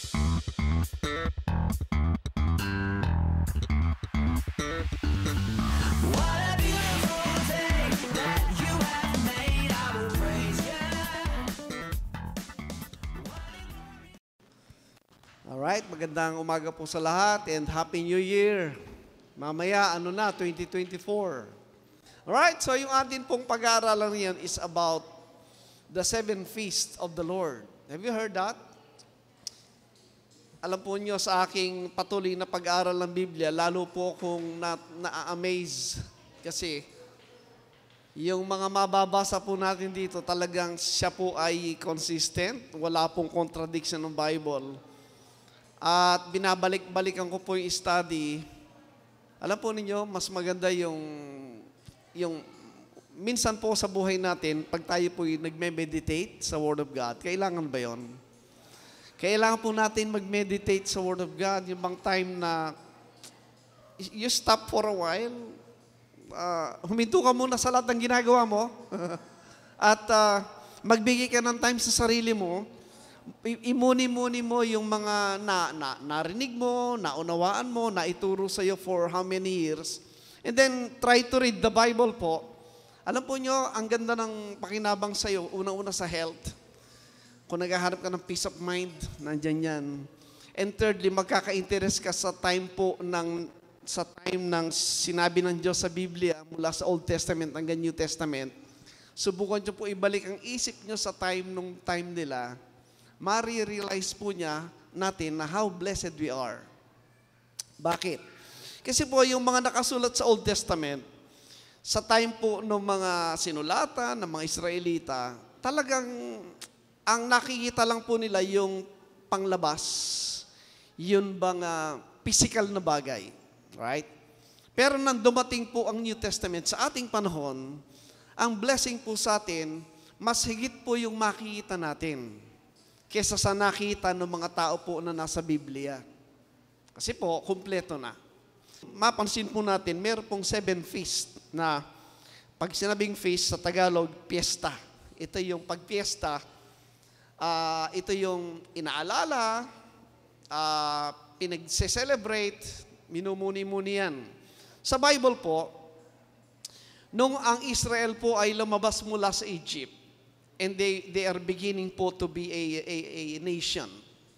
What a beautiful day that you have made. I will praise you. Alright, magandang umaga po sa lahat and Happy New Year. Mamaya, 2024. Alright, so yung atin pong pag-aaralan niyan is about the 7 feasts of the Lord. Have you heard that? Alam po niyo sa aking patuloy na pag-aaral ng Biblia, lalo po akong na-amaze kasi yung mga mababasa po natin dito, talagang siya po ay consistent, wala pong contradiction ng Bible. At binabalik-balikan ko po yung study. Alam po ninyo, mas maganda yung minsan po sa buhay natin, pag tayo po yung nagme-meditate sa Word of God, kailangan ba yon? Kailangan po natin mag-meditate sa Word of God, yung bang time na you stop for a while, huminto ka muna sa lahat ng ginagawa mo, at magbigay ka ng time sa sarili mo, imuni-muni mo yung mga narinig mo, naunawaan mo, naituro sa'yo for how many years, and then try to read the Bible po. Alam po nyo, ang ganda ng pakinabang sa'yo, una-una sa health. Kung naghahanap ka ng peace of mind, nandyan yan. And thirdly, magkaka-interest ka sa time ng sinabi ng Diyos sa Biblia mula sa Old Testament hanggang New Testament. Subukan nyo po ibalik ang isip nyo sa time nila. Mari-realize po natin na how blessed we are. Bakit? Kasi po yung mga nakasulat sa Old Testament, sa time po ng mga sinulatan, ng mga Israelita, talagang ang nakikita lang po nila yung panglabas, yun bang physical na bagay. Right? Pero nang dumating po ang New Testament sa ating panahon, ang blessing po sa atin, mas higit po yung makikita natin kesa sa nakita ng mga tao po na nasa Biblia. Kasi po, kumpleto na. Mapansin po natin, meron pong 7 feast na pag sinabing feast sa Tagalog, piyesta. Ito yung pagpiesta. Ito yung inaalala, pinag-celebrate, minumuni-muni yan. Sa Bible po, nung ang Israel po ay lumabas mula sa Egypt, and they are beginning po to be a nation.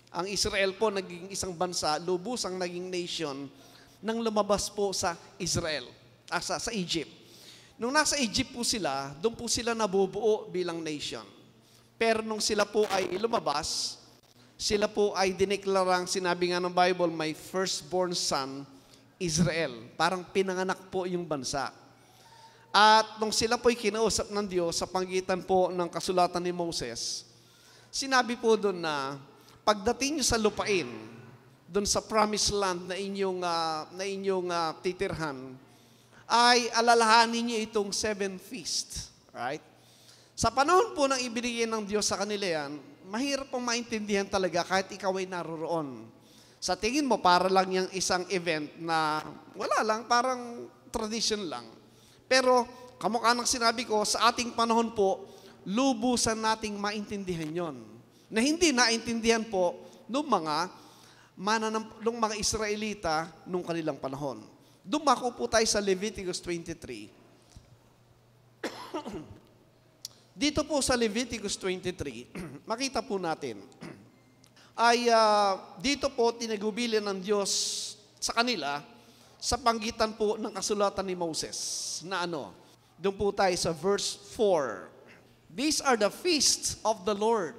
Ang Israel po naging isang bansa, lubos ang naging nation, nang lumabas po sa Israel, sa Egypt. Nung nasa Egypt po sila, doon po sila nabubuo bilang nation. Pero nung sila po ay lumabas, sila po ay dineklarang, sinabi nga ng Bible, my firstborn son, Israel. Parang pinanganak po yung bansa. At nung sila po ay kinausap ng Diyos sa panggitan po ng kasulatan ni Moses, sinabi po doon na pagdating nyo sa lupain, doon sa promised land na inyong titirhan, ay alalahanin nyo itong 7 feast. Right? Sa panahon po ng ibinigay ng Diyos sa kanila yan, mahirap pong maintindihan talaga kahit ikaw ay naroroon. Sa tingin mo, para lang yung isang event na wala lang, parang tradition lang. Pero, kamukha ng sinabi ko, sa ating panahon po, lubusan nating maintindihan yon. Na hindi naintindihan po nung mga Israelita nung kanilang panahon. Dumako po tayo sa Leviticus 23. Dito po sa Leviticus 23, makita po natin, ay dito po tinagubilin ng Diyos sa kanila sa panggitan po ng kasulatan ni Moses na doon po tayo sa verse 4. These are the feasts of the Lord.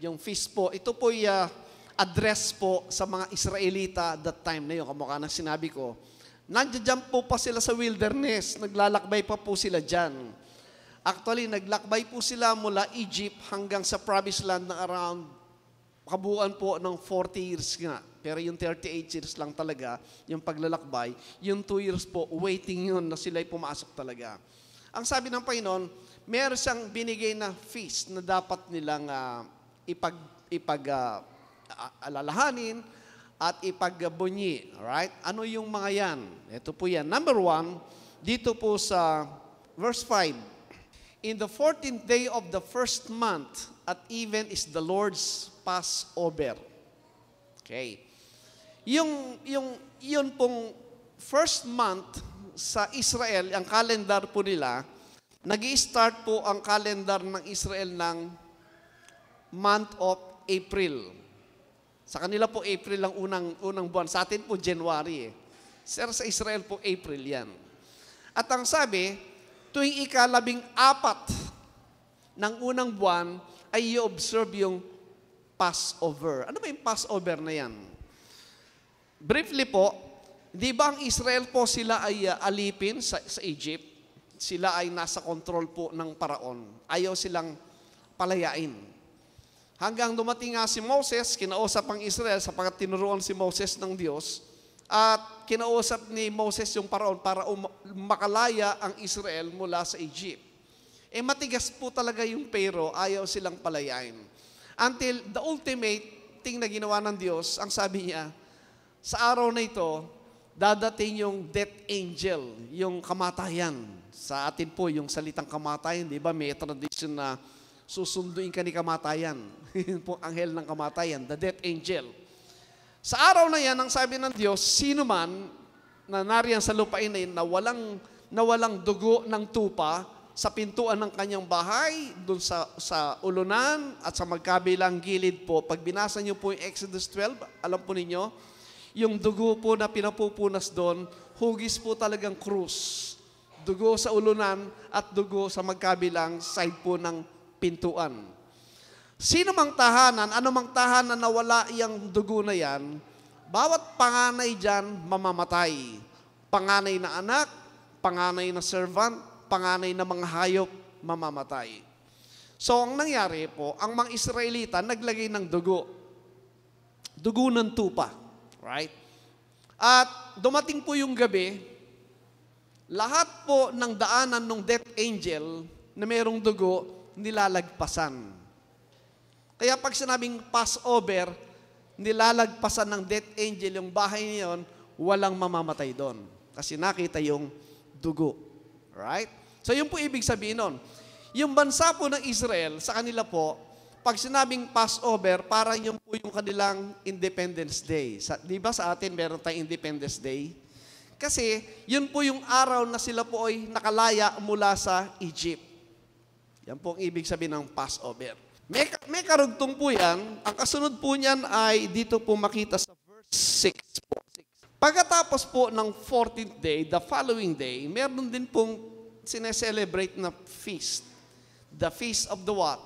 Yung feast po, ito po address po sa mga Israelita that time na yun, kamukha ng sinabi ko. Nandiyan po pa sila sa wilderness, naglalakbay pa po sila dyan. Actually, naglakbay po sila mula Egypt hanggang sa promised land na around kabuuan po ng 40 years nga. Pero yung 38 years lang talaga, yung paglalakbay, yung 2 years po, waiting yun na sila'y pumasok talaga. Ang sabi ng Panginoon, meron siyang binigay na feast na dapat nilang alalahanin at ipagbunyi. Alright? Ano yung mga yan? Ito po yan. Number 1, dito po sa verse 5, in the 14th day of the first month, at even is the Lord's Passover. Okay. Yun pong first month sa Israel, ang calendar po nila, nag-i-start po ang calendar ng Israel ng month of April. Sa kanila po, April ang unang buwan. Sa atin po, January eh. Sir, sa Israel po, April yan. At ang sabi, tuwing ika-14 ng unang buwan, ay i-observe yung Passover. Ano ba yung Passover na yan? Briefly po, di ba ang Israel po sila ay alipin sa Egypt? Sila ay nasa control po ng paraon. Ayaw silang palayain. Hanggang dumating nga si Moses, kinausap ang Israel sapagkat tinuruan si Moses ng Diyos at kinausap ni Moses yung paraon para makalaya ang Israel mula sa Egypt. Matigas po talaga yung pero, ayaw silang palayain. Until the ultimate thing na ginawa ng Diyos, ang sabi niya, sa araw na ito, dadating yung death angel, yung kamatayan. Sa atin po, yung salitang kamatayan, di ba, may tradition na susunduin ka ni kamatayan. Yun po, anghel ng kamatayan, the death angel. Sa araw na yan, ang sabi ng Diyos, sino man na nariyan sa lupain na yun, na walang dugo ng tupa sa pintuan ng kanyang bahay, dun sa ulunan at sa magkabilang gilid po, pag binasa niyo po yung Exodus 12, alam po ninyo, yung dugo po na pinapupunas doon, hugis po talagang krus. Dugo sa ulunan at dugo sa magkabilang side po ng pintuan. Sino mang tahanan, anumang tahanan na wala yung dugo na yan, bawat panganay dyan mamamatay. Panganay na anak, panganay na servant, panganay na mga hayop, mamamatay. So, ang nangyari po, ang mga Israelita naglagay ng dugo. Dugo ng tupa. Right? At dumating po yung gabi, lahat po ng daanan ng death angel na mayroong dugo, nilalagpasan. Kaya pag sinabing Passover, nilalagpasan ng death angel yung bahay niyon, walang mamamatay doon. Kasi nakita yung dugo. Right? So yun po ibig sabihin nun. Yung bansa po ng Israel, sa kanila po, pag sinabing Passover, para yun po yung kanilang Independence Day. Di ba sa atin meron tayong Independence Day? Kasi yun po yung araw na sila po ay nakalaya mula sa Egypt. Yan po ang ibig sabihin ng Passover. May karugtong po yan. Ang kasunod po niyan ay dito po makita sa verse 6 po. Pagkatapos po ng 14th day, the following day, meron din pong sineselebrate na feast. The Feast of the what?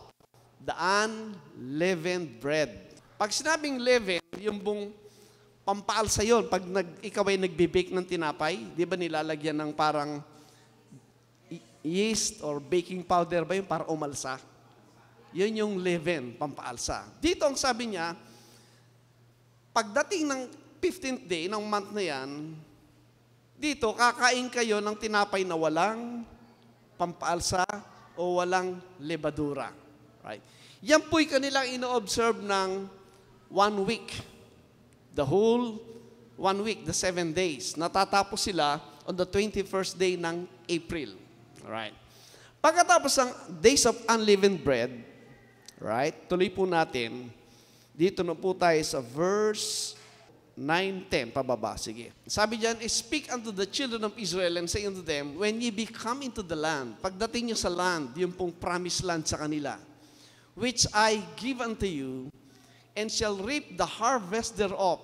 The unleavened bread. Pag sinabing leaven, yung bung pampaalsa yun. Pag ikaw ay nagbe-bake ng tinapay, di ba nilalagyan ng parang yeast or baking powder ba yun para umalsa? Yun yung leaven, pampaalsa. Dito ang sabi niya, pagdating ng 15th day ng month na yan, dito kakain kayo ng tinapay na walang pampaalsa o walang lebadura. Right? Yan po'y kanilang ino-observe ng 1 week. The whole 1 week, the 7 days. Natatapos sila on the 21st day ng April. Right? Pagkatapos ng Days of Unleavened Bread, right? Tuloy po natin. Dito na po tayo sa verse 9-10, pababa. Sige. Sabi diyan, speak unto the children of Israel and say unto them, when ye be come into the land, pagdating nyo sa land, yung pong promised land sa kanila, which I give unto you, and shall reap the harvest thereof.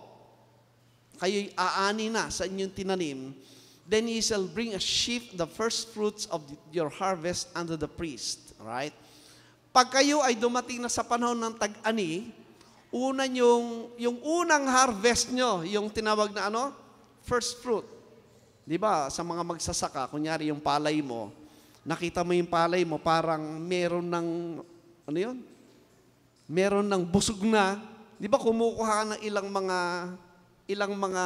Kayo'y aani na sa inyong tinanim, then ye shall bring a sheaf, the first fruits of your harvest unto the priest. Right? Pag kayo ay dumating na sa panahon ng tag-ani, yung unang harvest nyo, yung tinawag na ano? First fruit. Di ba, sa mga magsasaka, kunyari yung palay mo, nakita mo yung palay mo, parang meron ng ano yun? Meron ng busog na. Di ba kumukuha ka ng ilang mga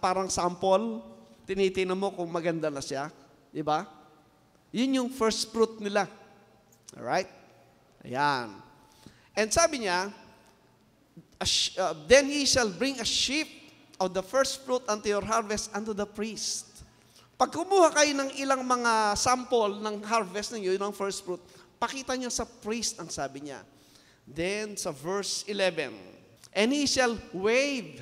parang sample, tinitingnan mo kung maganda na siya. Di ba? Yun yung first fruit nila. Alright? Ayan. And sabi niya, then ye shall bring a sheaf of the first fruit unto your harvest unto the priest. Pag kumuha kayo ng ilang mga sample ng harvest ninyo, yung first fruit, pakita niyo sa priest ang sabi niya. Then sa verse 11, And he shall wave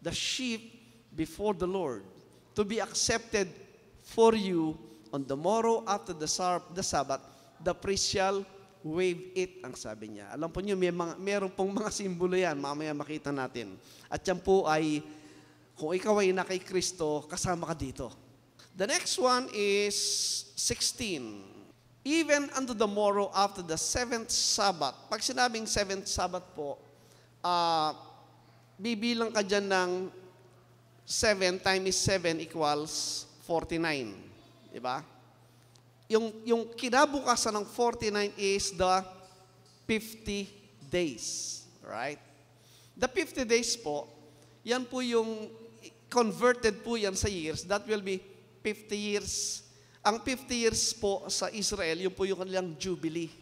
the sheep before the Lord to be accepted for you on the morrow after the Sabbath. The priest shall wave it, ang sabi niya. Alam po niyo, meron pong mga simbolo yan. Mamaya makita natin. At yan po ay, kung ikaw ay na kay Kristo, kasama ka dito. The next one is 16. Even unto the morrow after the seventh Sabbath. Pag sinabing seventh Sabbath po, bibilang ka dyan ng 7 times 7 equals 49. Diba? Yung kinabukasan ng 49 is the 50 days. Right? The 50 days po, yan po yung converted po yan sa years. That will be 50 years. Ang 50 years po sa Israel, yun po yung kanilang Jubilee.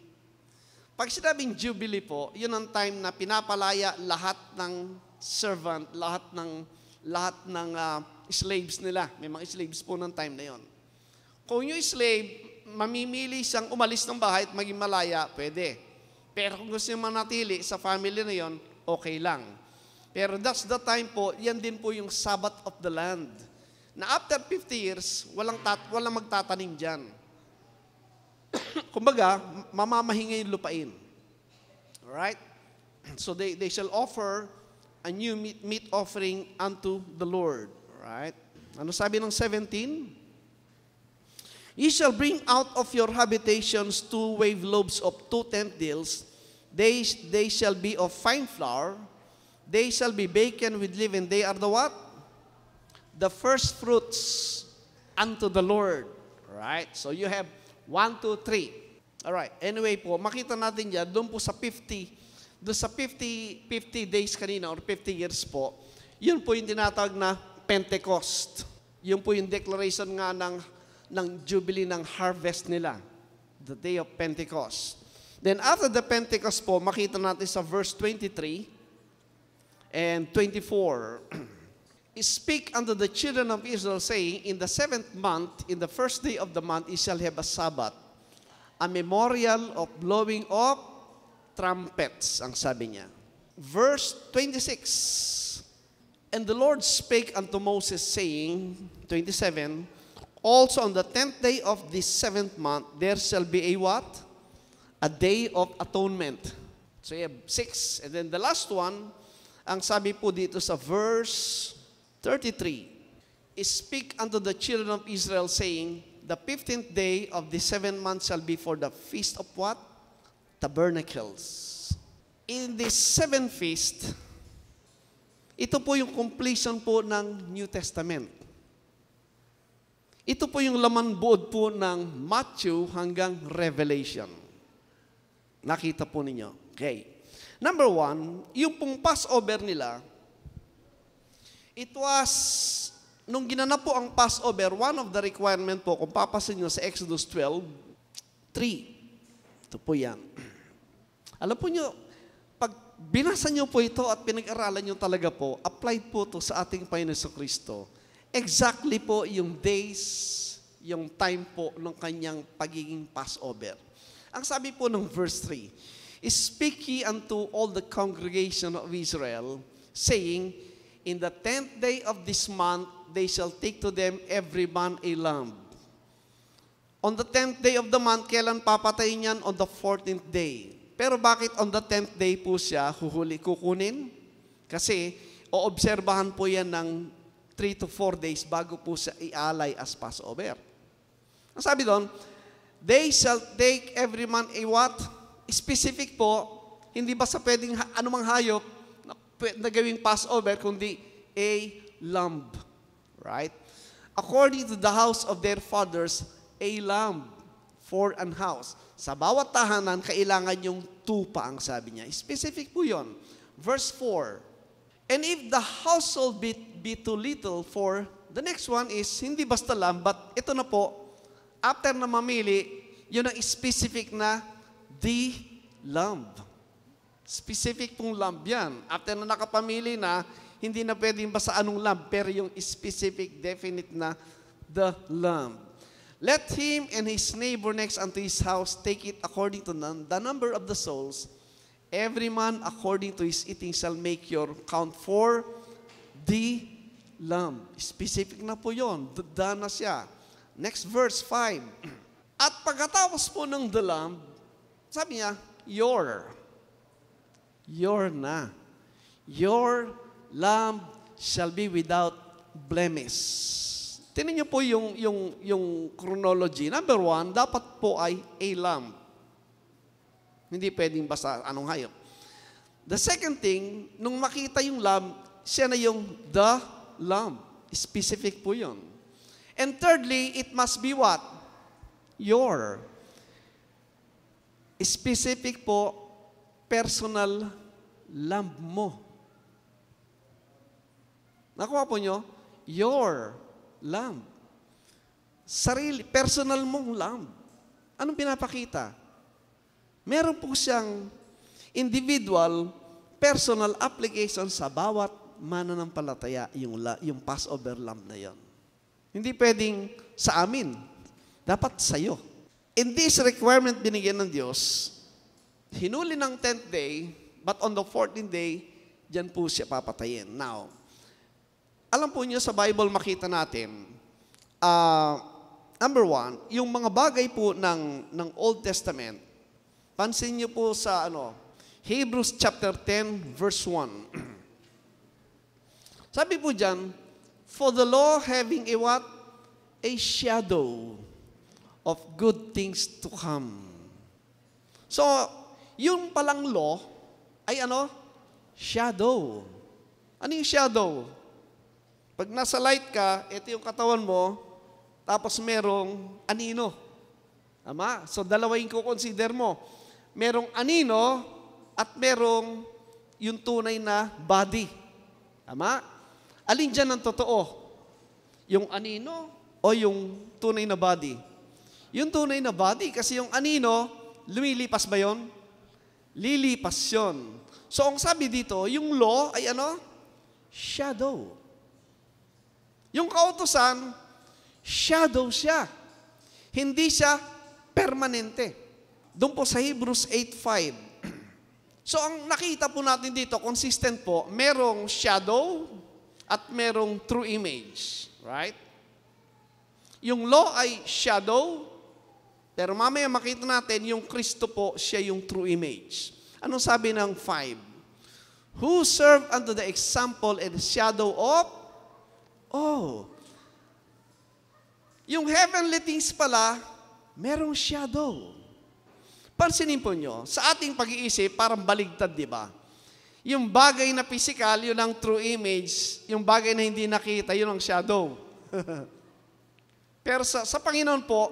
Pag sinabing Jubilee po, yun ang time na pinapalaya lahat ng servant, lahat ng slaves nila. May mga slaves po ng time na yon. Kung yung slave, mamimili siyang umalis ng bahay at maging malaya, pwede. Pero kung gusto niya manatili sa family na yon, okay lang. Pero that's the time po, yan din po yung Sabbath of the land. Na after 50 years, walang magtatanim dyan. Kumbaga, mamamahingay yung lupain. Alright? So they shall offer a new meat offering unto the Lord. Alright? Ano sabi ng 17? Ye shall bring out of your habitations 2 wave loaves of 2 tenth deals. They shall be of fine flour. They shall be baken with leaven. They are the what? The first fruits unto the Lord. Right? So you have 1, 2, 3. Alright. Anyway po, makita natin dyan, doon po sa 50 days kanina or 50 years po, yun po yung tinatawag na Pentecost. Yun po yung declaration nga ng Jubilee ng harvest nila. The day of Pentecost. Then after the Pentecost po, makita natin sa verse 23 and 24. Speak unto the children of Israel, saying, in the 7th month, in the first day of the month, ye shall have a Sabbath, a memorial of blowing of trumpets, ang sabi niya. Verse 26, and the Lord spake unto Moses, saying, 27, also on the 10th day of this 7th month, there shall be a what? A day of atonement. So you have 6. And then the last one, ang sabi po dito sa verse 33, speak unto the children of Israel, saying, the 15th day of the 7th month shall be for the feast of what? Tabernacles. In this 7th feast, ito po yung completion po ng New Testament. Ito po yung laman buod po ng Matthew hanggang Revelation. Nakita po ninyo. Okay. Number 1, yung pong Passover nila, it was, nung ginanap po ang Passover, one of the requirement po, kung papasin nyo sa Exodus 12, 3. Ito po yan. Alam po nyo, pag binasa nyo po ito at pinag-aralan nyo talaga po, applied po ito sa ating Panginoon Kristo. Exactly po yung days, yung time po ng kanyang pagiging Passover. Ang sabi po ng verse 3, speak ye unto all the congregation of Israel, saying, in the 10th day of this month, they shall take to them every man a lamb. On the 10th day of the month, kailan papatayin yan? On the 14th day. Pero bakit on the 10th day po siya kukunin? Kasi, oobserbahan po yan ng 3 to 4 days bago po siya ialay as Passover. Ang sabi doon, they shall take every man a what? Specific po, hindi basta pwedeng anumang hayop na gawing Passover, kundi a lamb. Right? According to the house of their fathers, a lamb for an house. Sa bawat tahanan, kailangan yung tupa, ang sabi niya. Specific po yun. Verse 4, and if the household be too little for, the next one is, hindi basta lamb, but ito na po, after na mamili, yun ang specific na the lamb. Specific pong lamb yan. After na nakapamili na, hindi na pwedeng basta anong lamb, pero yung specific, definite na the lamb. Let him and his neighbor next unto his house take it according to the number of the souls, Every man according to his eating shall make your count for the lamb. Specific na po yun. Dana siya. Next verse, 5. At pagkatapos po ng the lamb, sabi niya, your na. Your lamb shall be without blemish. Tingnan niyo po yung chronology. Number 1, dapat po ay a lamb. Hindi pwedeng basta anong hayop. The second thing, nung makita yung lamb, siya na yung the lamb. Specific po yun. And thirdly, it must be what? Your. Specific po, personal lamb mo. Nakuha po nyo? Your lamb. Sarili, personal mong lamb. Anong pinapakita? Meron po siyang individual, personal application sa bawat mananampalataya, yung Passover lamb na yon. Hindi pwedeng sa amin. Dapat sa'yo. In this requirement binigyan ng Diyos, hinuli ng 10th day, but on the 14th day, dyan po siya papatayin. Now, alam po niyo sa Bible makita natin, number 1, yung mga bagay po ng Old Testament, pansin niyo po sa Hebrews chapter 10, verse 1. Sabi po dyan, for the law having a what? A shadow of good things to come. So, yung palang law ay shadow. Ano yung shadow? Pag nasa light ka, ito yung katawan mo, tapos merong anino. Tama? So, dalawa yung consider mo. Merong anino at merong yung tunay na body. Tama? Alin dyan ang totoo? Yung anino o yung tunay na body? Yung tunay na body, kasi yung anino, lumilipas ba yon? Lilipas yon. So, ang sabi dito, yung law ay shadow. Yung kautusan, shadow siya. Hindi siya permanente. Doon po sa Hebrews 8:5. So, ang nakita po natin dito, consistent po, merong shadow at merong true image. Right? Yung law ay shadow, pero mamaya makita natin, yung Kristo po, siya yung true image. Anong sabi ng 5? Who serve unto the example and shadow of yung heavenly things pala, merong shadow. Pansinin po nyo, sa ating pag-iisip, parang baligtad, di ba? Yung bagay na physical, yun ang true image. Yung bagay na hindi nakita, yun ang shadow. Pero sa Panginoon po,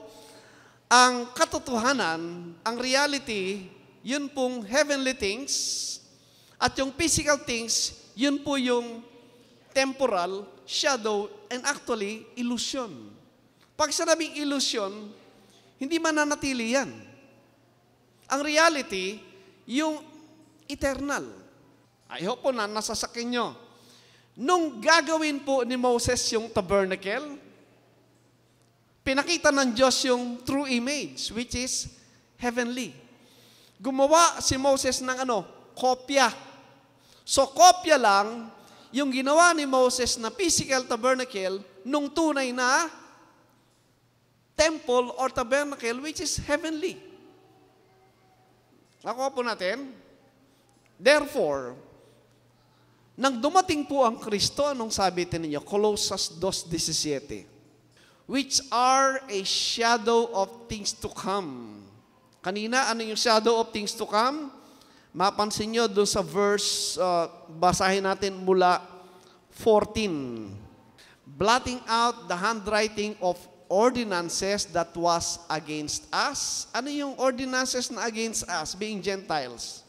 ang katotohanan, ang reality, yun pong heavenly things, at yung physical things, yun po yung temporal, shadow, and actually, illusion. Pag sinabing illusion, hindi mananatili yan. Ang reality, yung eternal. I hope po na nasasakin nyo. Nung gagawin po ni Moses yung tabernacle, pinakita ng Diyos yung true image, which is heavenly. Gumawa si Moses ng kopya. So, kopya lang yung ginawa ni Moses na physical tabernacle nung tunay na temple or tabernacle, which is heavenly. Nakuha po natin? Therefore, nang dumating po ang Kristo, anong sabi ninyo? Colossus 2:17. Which are a shadow of things to come. Kanina, ano yung shadow of things to come? Mapansin nyo doon sa verse, basahin natin mula 14. Blotting out the handwriting of ordinances that was against us. Ano yung ordinances na against us, being Gentiles?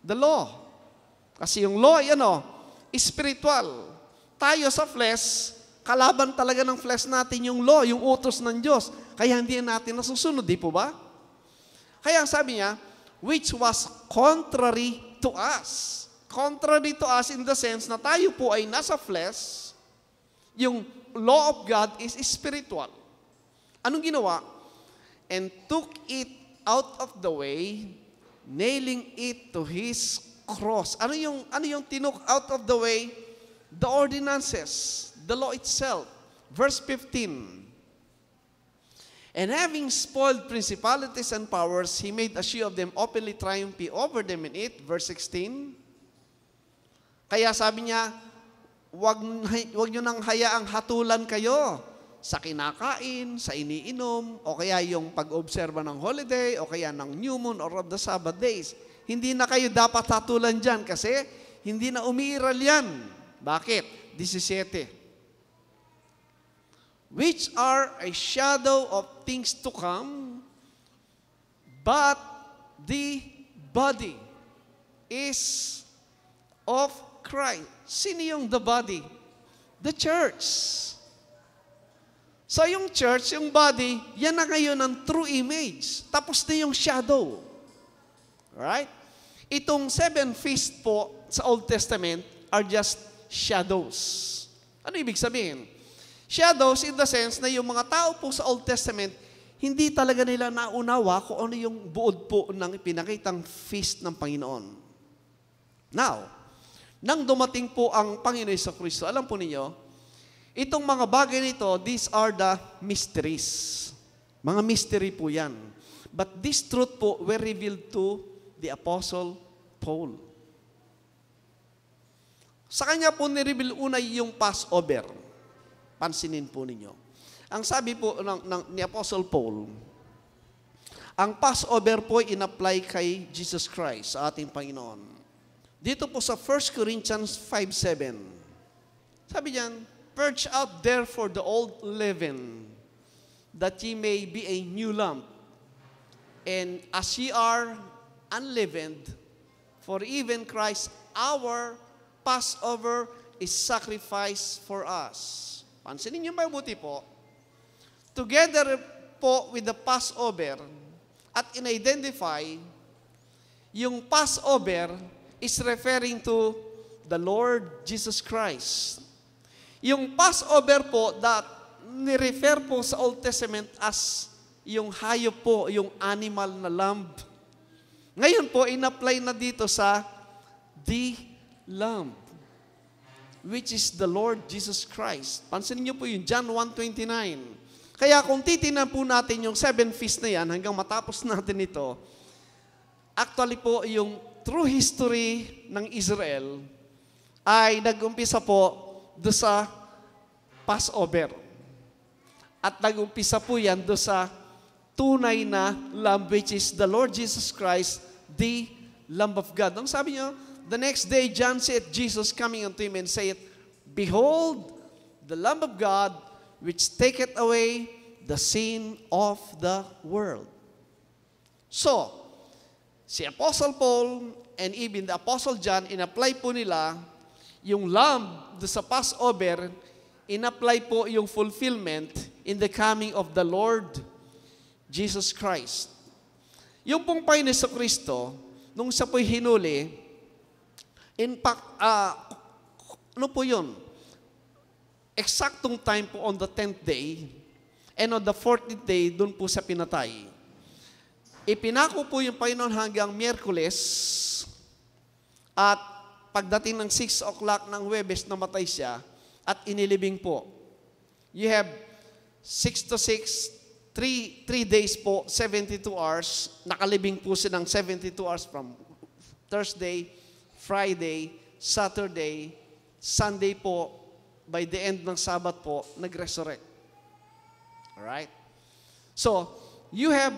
The law. Kasi yung law ay spiritual. Tayo sa flesh, kalaban talaga ng flesh natin yung law, yung utos ng Diyos. Kaya hindi natin nasusunod, di po ba? Kaya sabi niya, which was contrary to us. Contrary to us in the sense na tayo po ay nasa flesh, yung law of God is spiritual. Anong ginawa? And took it out of the way, nailing it to his cross. Ano yung tinuk out of the way? The ordinances, the law itself. Verse 15. And having spoiled principalities and powers, he made a show of them, openly triumphing over them in it. Verse 16. Kaya sabi niya, wag nyo nang hayaang hatulan kayo sa kinakain, sa iniinom, o kaya yung pag-obserba ng holiday, o kaya ng new moon or of the Sabbath days. Hindi na kayo dapat hatulan dyan kasi hindi na umiiral yan. Bakit? 17. Which are a shadow of things to come, but the body is of Christ. Sino yung the body? The church. So yung church, yung body, yan na ngayon ang true image. Tapos na yung shadow. Right? Itong 7 feasts po sa Old Testament are just shadows. Ano ibig sabihin? Shadows in the sense na yung mga tao po sa Old Testament, hindi talaga nila naunawa kung ano yung buod po ng ipinakitang feast ng Panginoon. Now, nang dumating po ang Panginoon Jesucristo, alam po ninyo, itong mga bagay nito, these are the mysteries. Mga mystery po yan. But this truth po were revealed to the Apostle Paul. Sa kanya po nireveal una yung Passover. Pansinin po ninyo. Ang sabi po ni Apostle Paul, ang Passover po in-apply kay Jesus Christ, sa ating Panginoon. Dito po sa 1 Corinthians 5:7, sabi diyan, purge out therefore the old leaven, that ye may be a new lump, and as ye are unleavened, for even Christ our Passover is sacrificed for us. Pansinin niyo mabuti po, together po with the Passover, at in-identify, yung Passover is referring to the Lord Jesus Christ. Yung Passover po, that ni-refer po sa Old Testament as yung hayop po, yung animal na lamb. Ngayon po, in-apply na dito sa the lamb, which is the Lord Jesus Christ. Pansinin niyo po yung John 1:29. Kaya kung titingnan po natin yung 7 feasts na yan, hanggang matapos natin ito, actually po yung true history ng Israel ay nag-umpisa po do sa Passover. At nag-umpisa po yan do sa tunay na lamb, which is the Lord Jesus Christ, the Lamb of God. Ang sabi niyo, the next day, John said, Jesus coming unto him and saith, behold, the Lamb of God, which taketh away the sin of the world. So, si Apostle Paul and even the Apostle John, in-apply po nila yung lamb do sa Passover, in-apply po yung fulfillment in the coming of the Lord Jesus Christ. Yung pong Panginoon Jesucristo, nung siya po'y hinuli, in fact, ano po yun? Eksaktong time po on the 10th day, and on the 14th day, doon po siya pinatay. Ipinako po yung Panginoon hanggang Miyerkules, at pagdating ng 6 o'clock ng Huwebes, namatay siya, at inilibing po. You have 6 to 6, 3 days po, 72 hours, nakalibing po siya ng 72 hours from Thursday, Friday, Saturday, Sunday po, by the end ng Sabbath po, nag-resurrect. Alright? So, you have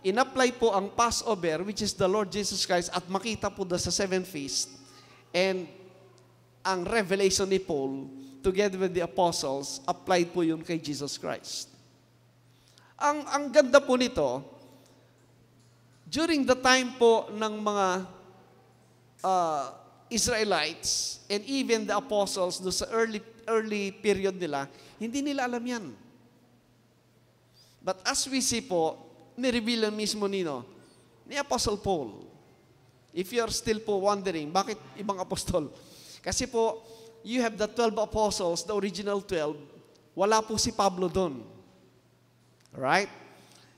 in-apply po ang Passover, which is the Lord Jesus Christ, at makita po sa 7 feast, and ang revelation ni Paul, together with the apostles, applied po yun kay Jesus Christ. Ang ganda po nito, during the time po ng mga Israelites and even the apostles do sa early period nila, hindi nila alam yan. But as we see po, ni-reveal mismo ni Apostle Paul. If you're still po wondering, bakit ibang apostol? Kasi po, you have the 12 apostles, the original 12, wala po si Pablo doon. Right?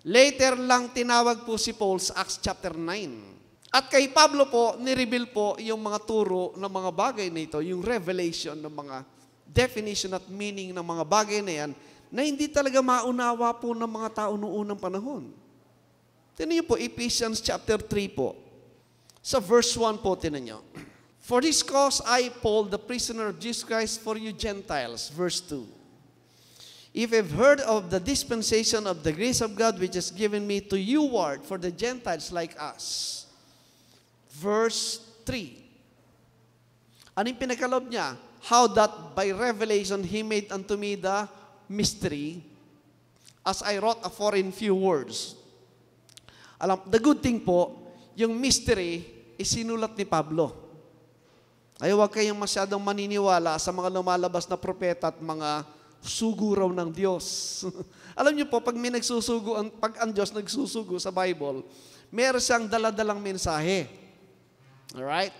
Later lang tinawag po si Paul sa Acts chapter 9. At kay Pablo po, nireveal po yung mga turo ng mga bagay na ito, yung revelation ng mga definition at meaning ng mga bagay na yan, na hindi talaga maunawa po ng mga tao noong unang panahon. Tingnan niyo po, Ephesians chapter 3 po. Sa verse 1 po, tingnan niyo. For this cause I, Paul, the prisoner of Jesus Christ, for you Gentiles. Verse 2. If you've heard of the dispensation of the grace of God which is given me to you, ward, for the Gentiles like us. Verse 3. Ano yung pinagkaloob niya? How that by revelation He made unto me the mystery, as I wrote afore in few words. Alam, the good thing po, yung mystery, isinulat ni Pablo. Ay huwag kayong masyadong maniniwala sa mga lumalabas na propeta at mga sugo raw ng Diyos. Alam niyo po, pag may nagsusugo, pag ang Diyos nagsusugo sa Bible, meron siyang daladalang mensahe. Alright?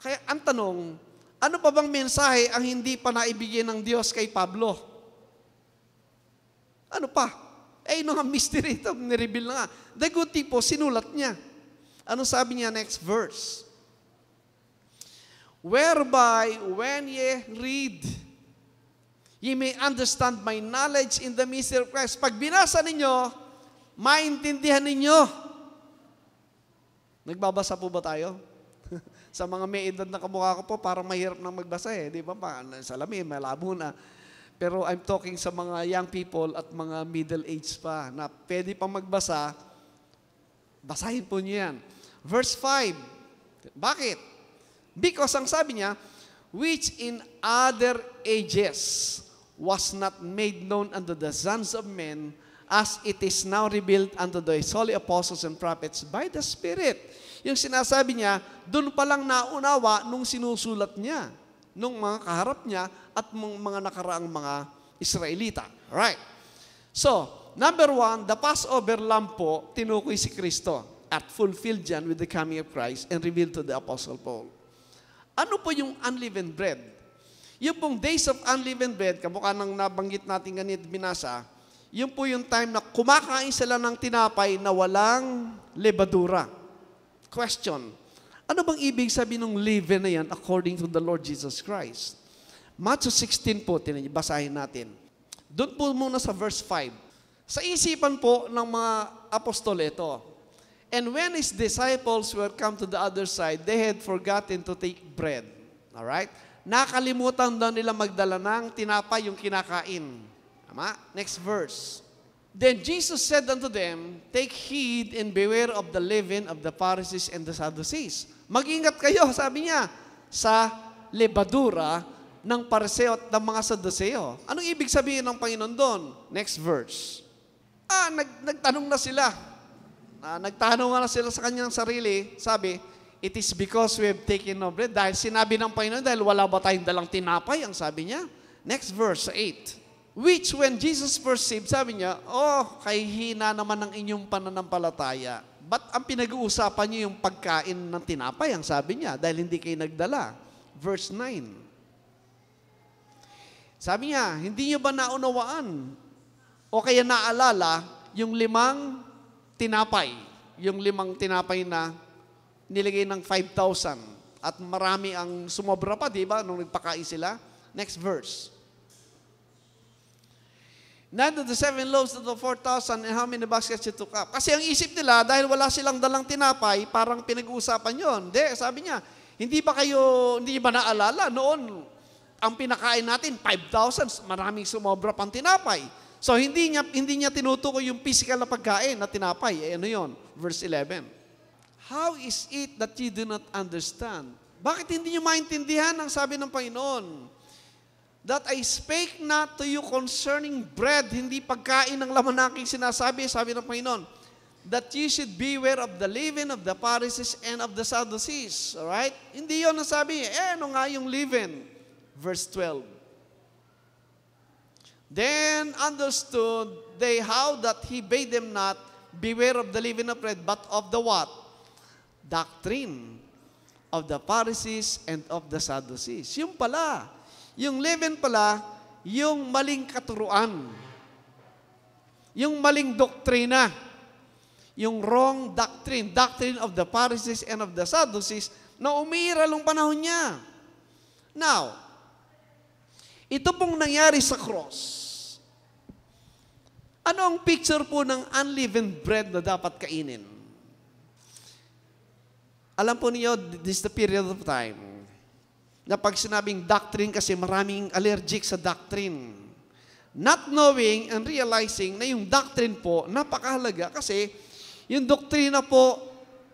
Kaya ang tanong, ano pa bang mensahe ang hindi pa naibigay ng Diyos kay Pablo? Ano pa? Yung nga mystery ito, nireveal na nga. The good thing po, sinulat niya. Ano sabi niya next verse? Whereby, when ye read, ye may understand my knowledge in the mystery of Christ. Pag binasa ninyo, maintindihan ninyo. Nagbabasa po ba tayo? Sa mga may edad na kamukha ko po, parang mahirap na magbasa eh. Di ba? Salamin, malabo na. Pero I'm talking sa mga young people at mga middle age pa na pwede pa magbasa, basahin po niyo yan. Verse 5. Bakit? Because ang sabi niya, which in other ages was not made known unto the sons of men, as it is now revealed unto the holy apostles and prophets by the Spirit. Yung sinasabi niya, doon pa lang naunawa nung sinusulat niya, nung mga kaharap niya at mga nakaraang mga Israelita. Alright. So, number 1, the Passover lamb po, tinukoy si Kristo at fulfilled yan with the coming of Christ and revealed to the Apostle Paul. Ano po yung unleavened bread? Yung pong days of unleavened bread, kamukha nang nabanggit natin ganit binasa, yun po yung time na kumakain sila ng tinapay na walang lebadura. Question, ano bang ibig sabihin ng leaven na yan according to the Lord Jesus Christ? Matthew 16 po, basahin natin. Doon po muna sa verse 5. Sa isipan po ng mga apostol ito, and when his disciples were come to the other side, they had forgotten to take bread. Alright? Nakalimutan daw nila magdala ng tinapay yung kinakain. Tama? Next verse. Then Jesus said unto them, take heed and beware of the leaven of the Pharisees and the Sadducees. Mag-ingat kayo, sabi niya, sa lebadura ng Pariseo at ng mga Sadduseo. Anong ibig sabihin ng Panginoon doon? Next verse. Nagtanong na sila. Nagtanong na sila sa kanyang sarili. Sabi, it is because we have taken no bread. Dahil sinabi ng Panginoon, dahil wala ba tayong dalang tinapay, ang sabi niya. Next verse, 8. Which when Jesus perceived, sabi niya, kay hina naman ng inyong pananampalataya. Ba't ang pinag-uusapan niyo yung pagkain ng tinapay, ang sabi niya, dahil hindi kayo nagdala. Verse 9. Sabi niya, hindi niyo ba naunawaan o kaya naalala yung 5 tinapay? Yung 5 tinapay na nilagay ng 5,000 at marami ang sumobra pa, di ba, nung nagpakain sila? Next verse. Neither the 7 loaves of the 4,000 and how many baskets you took up. Kasi ang isip nila, dahil wala silang dalang tinapay, parang pinag-uusapan yon. Hindi, sabi niya, hindi ba naalala noon, ang pinakain natin, 5,000, maraming sumobra pang tinapay. So, hindi niya tinutukoy yung physical na pagkain na tinapay. Ano yon? Verse 11. How is it that you do not understand? Bakit hindi niyo maintindihan ang sabi ng Panginoon? That I spake not to you concerning bread, hindi pagkain ng laman na aking sinasabi, sabi ng Panginoon, that you should beware of the leaven of the Pharisees and of the Sadducees. Alright? Hindi yun ang sabi. Ano nga yung leaven? Verse 12. Then understood they how that he bade them not beware of the leaven of bread, but of the what? Doctrine of the Pharisees and of the Sadducees. Yung pala. Yung leaven pala, yung maling katuruan. Yung maling doktrina. yung wrong doctrine of the Pharisees and of the Sadducees, na umiiral ang panahon niya. Now, ito pong nangyari sa cross. Ano ang picture po ng unleavened bread na dapat kainin? Alam po niyo, this is the period of time na pag sinabing doctrine, kasi maraming allergic sa doctrine. Not knowing and realizing na yung doctrine po, napakahalaga kasi yung doktrina po,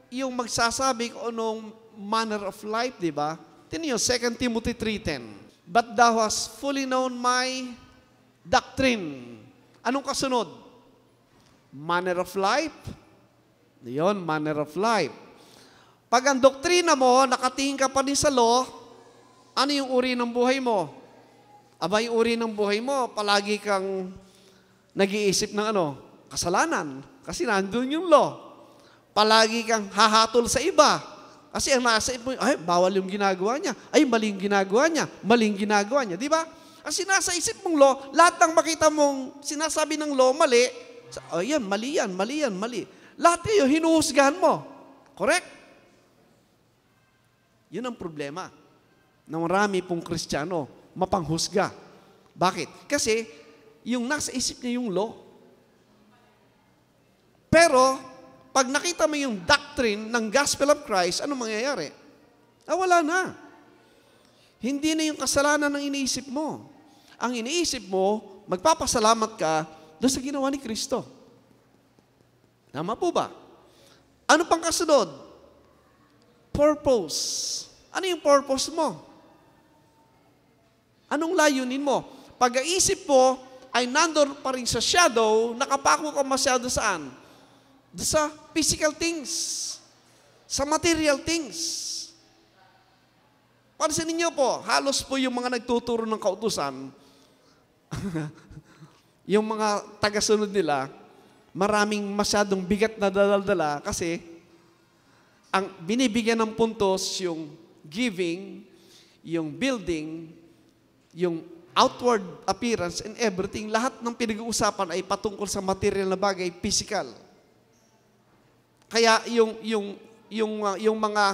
yung magsasabi kung anong manner of life, di ba? Tingnan niyo, 2 Timothy 3:10. But thou hast fully known my doctrine. Anong kasunod? Manner of life. Yun, manner of life. Pag ang doktrina mo, nakatingin ka pa din sa law, ano yung uri ng buhay mo? Aba, yung uri ng buhay mo, palagi kang nag-iisip ng kasalanan. Kasi nandun yung law. Palagi kang hahatol sa iba. Kasi ang nasa mo, ay, bawal yung ginagawa niya. Ay, maling ginagawa niya. Maling ginagawa niya. Di ba? Kasi nasa isip mong law, lahat ng makita mong sinasabi ng law, mali. Oh, yan, mali yan, mali yan, mali. Lahat kayo, hinuhusgahan mo. Correct? Yun ang problema ng marami pong Kristiyano, mapanghusga. Bakit? Kasi yung nasa isip niya yung law. Pero, pag nakita mo yung doctrine ng Gospel of Christ, ano mangyayari? Wala na. Hindi na yung kasalanan ng iniisip mo. Ang iniisip mo, magpapasalamat ka doon sa ginawa ni Kristo. Tama po ba? Ano pang kasunod? Purpose. Ano yung purpose mo? Anong layunin mo? Pag-iisip mo ay nandun pa rin sa shadow, nakapako ka masyado saan? Sa physical things, sa material things. Pansin ninyo po, halos po yung mga nagtuturo ng kautusan, yung mga tagasunod nila, maraming masyadong bigat na dala kasi ang binibigyan ng puntos yung giving, yung building, yung outward appearance and everything, lahat ng pinag-uusapan ay patungkol sa material na bagay, physical. Kaya yung mga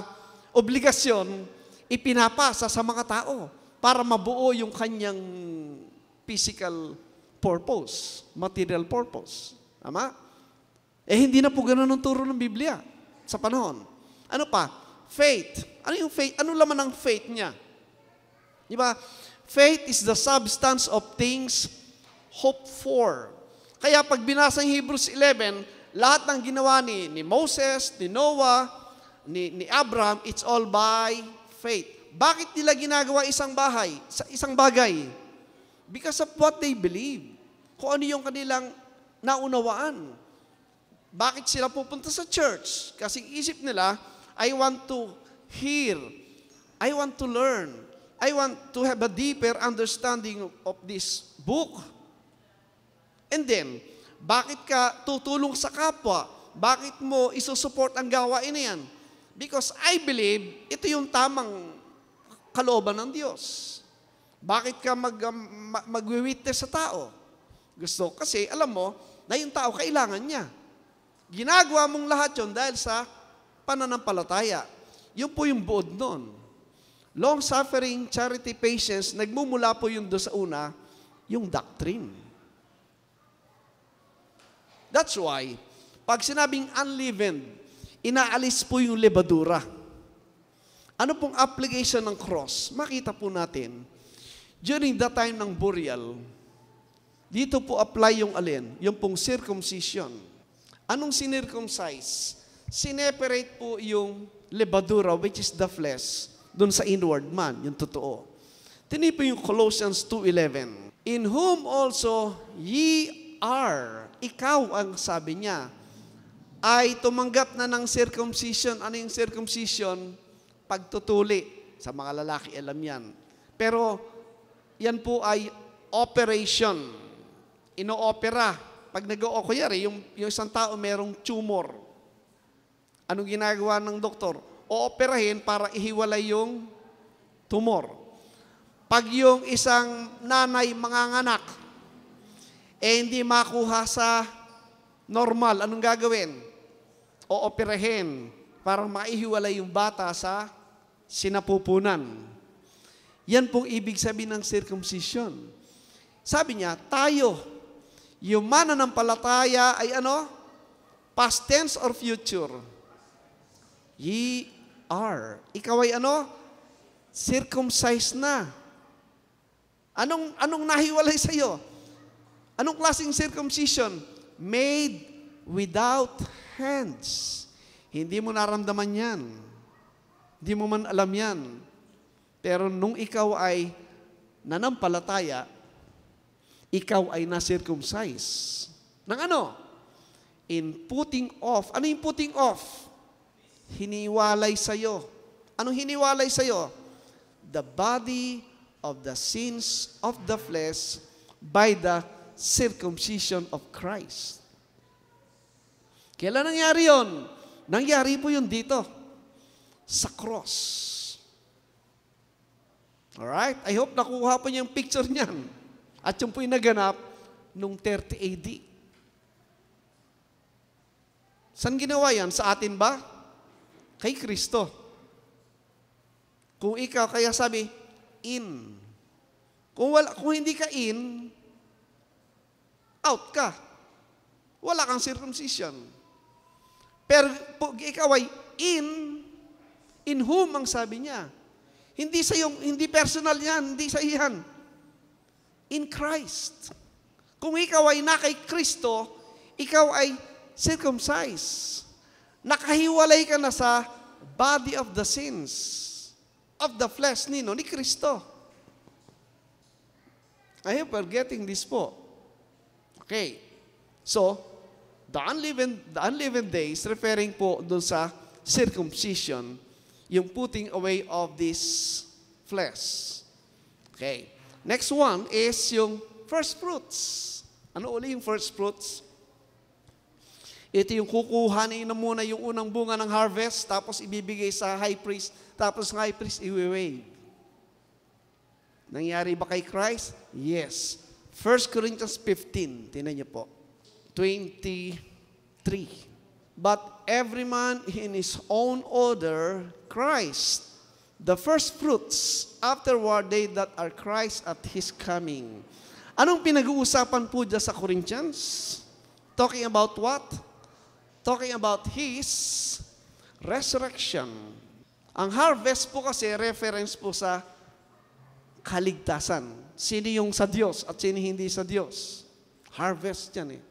obligasyon ipinapasa sa mga tao para mabuo yung kanyang physical purpose, material purpose. Tama? Hindi na po ganun ang turo ng Biblia sa panahon. Ano pa? Faith. Ano yung faith? Ano laman ng faith niya? Di ba? Faith is the substance of things hoped for. Kaya pag binasa ng Hebrews 11, lahat ng ginawa ni Moses, ni Noah, ni Abraham, it's all by faith. Bakit nila ginagawa isang bagay? Because of what they believe. Kung ano yung kanilang naunawaan. Bakit sila pupunta sa church? Kasi isip nila, I want to hear. I want to learn. I want to have a deeper understanding of this book. And then, bakit ka tutulong sa kapwa? Bakit mo isusupport ang gawain na yan? Because I believe, ito yung tamang kalooban ng Diyos. Bakit ka mag-witness sa tao? Gusto, kasi alam mo, na yung tao kailangan niya. Ginagawa mong lahat yon dahil sa pananampalataya. Yun po yung buod nun. Long-suffering, charity, patience, nagmumula po yun doon sa una, yung doctrine. That's why, pag sinabing unleavened, inaalis po yung lebadura. Ano pong application ng cross? Makita po natin, during the time ng burial, dito po apply yung alin, yung pong circumcision. Anong sinircumcise? Sineperate po yung lebadura, which is the flesh, dun sa inward man, yung totoo. Tini po yung Colossians 2:11. In whom also ye are, ikaw ang sabi niya, ay tumanggap na ng circumcision. Ano yung circumcision? Pagtutuli. Sa mga lalaki, alam yan. Pero, yan po ay operation. Ino-opera. Pag nag-o-kunyari, yung isang tao merong tumor. Anong ginagawa ng doktor? O-operahin para ihiwalay yung tumor. Pag yung isang nanay manganganak, hindi makuha sa normal, anong gagawin? o operahin para maihiwalay yung bata sa sinapupunan. Yan pong ibig sabihin ng circumcision. Sabi niya, tayo, yung mananampalataya ay ano? Past tense or future? Ye are. Ikaw ay ano? Circumcised na. Anong nahiwalay sa iyo? Anong klaseng circumcision? Made without hands. Hindi mo naramdaman yan. Hindi mo man alam yan. Pero nung ikaw ay nanampalataya, ikaw ay na-circumcise. Nang ano? In putting off. Ano yung putting off? Hiniwalay sa'yo. Anong hiniwalay sa'yo? The body of the sins of the flesh by the circumcision of Christ. Kailan nangyari yon? Nangyari po yun dito. Sa cross. Alright? I hope nakuha po niyo yung picture niyan. At yung po yung naganap nung 30 AD. Saan ginawa yan? Sa atin ba? Kay Kristo. Kung ikaw, kaya sabi, in. Kung hindi ka in, out ka. Wala kang circumcision. Pero kung ikaw ay in whom ang sabi niya. Hindi personal yan, hindi sa iyan. In Christ. Kung ikaw ay na kay Kristo, ikaw ay circumcised. Nakahiwalay ka na sa body of the sins of the flesh ni Kristo. I hope we're getting this po. Okay. So, the unleavened days, referring po doon sa circumcision, yung putting away of this flesh. Okay. Next one is yung first fruits. Ano uli yung first fruits? Ito yung kukuhanin na muna yung unang bunga ng harvest, tapos ibibigay sa high priest, tapos ng high priest iwi-wave. Nangyari ba kay Christ? Yes. 1 Corinthians 15, tinan niyo po. 23. But every man in his own order, Christ, the first fruits, afterward they that are Christ at His coming. Anong pinag-uusapan po dyan sa Corinthians? Talking about what? Talking about His resurrection. Ang harvest po kasi, reference po sa kaligtasan. Sino yung sa Diyos at sino hindi sa Diyos? Harvest yan eh.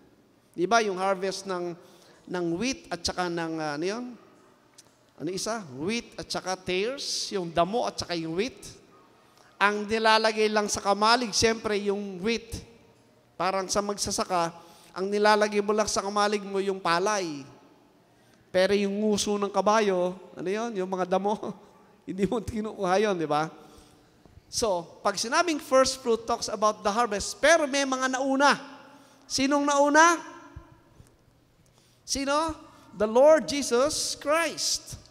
Di ba yung harvest ng wheat at saka ng, ano yun? Ano isa? Wheat at saka tares, yung damo at saka yung wheat. Ang nilalagay lang sa kamalig, siyempre yung wheat. Parang sa magsasaka, ang nilalagay mo lang sa kamalig mo yung palay. Pero yung nguso ng kabayo, ano yun? Yung mga damo, hindi mo kinukuha yun, di ba? So, pag sinabing first fruit talks about the harvest, pero may mga nauna. Sinong nauna? Sino? The Lord Jesus Christ.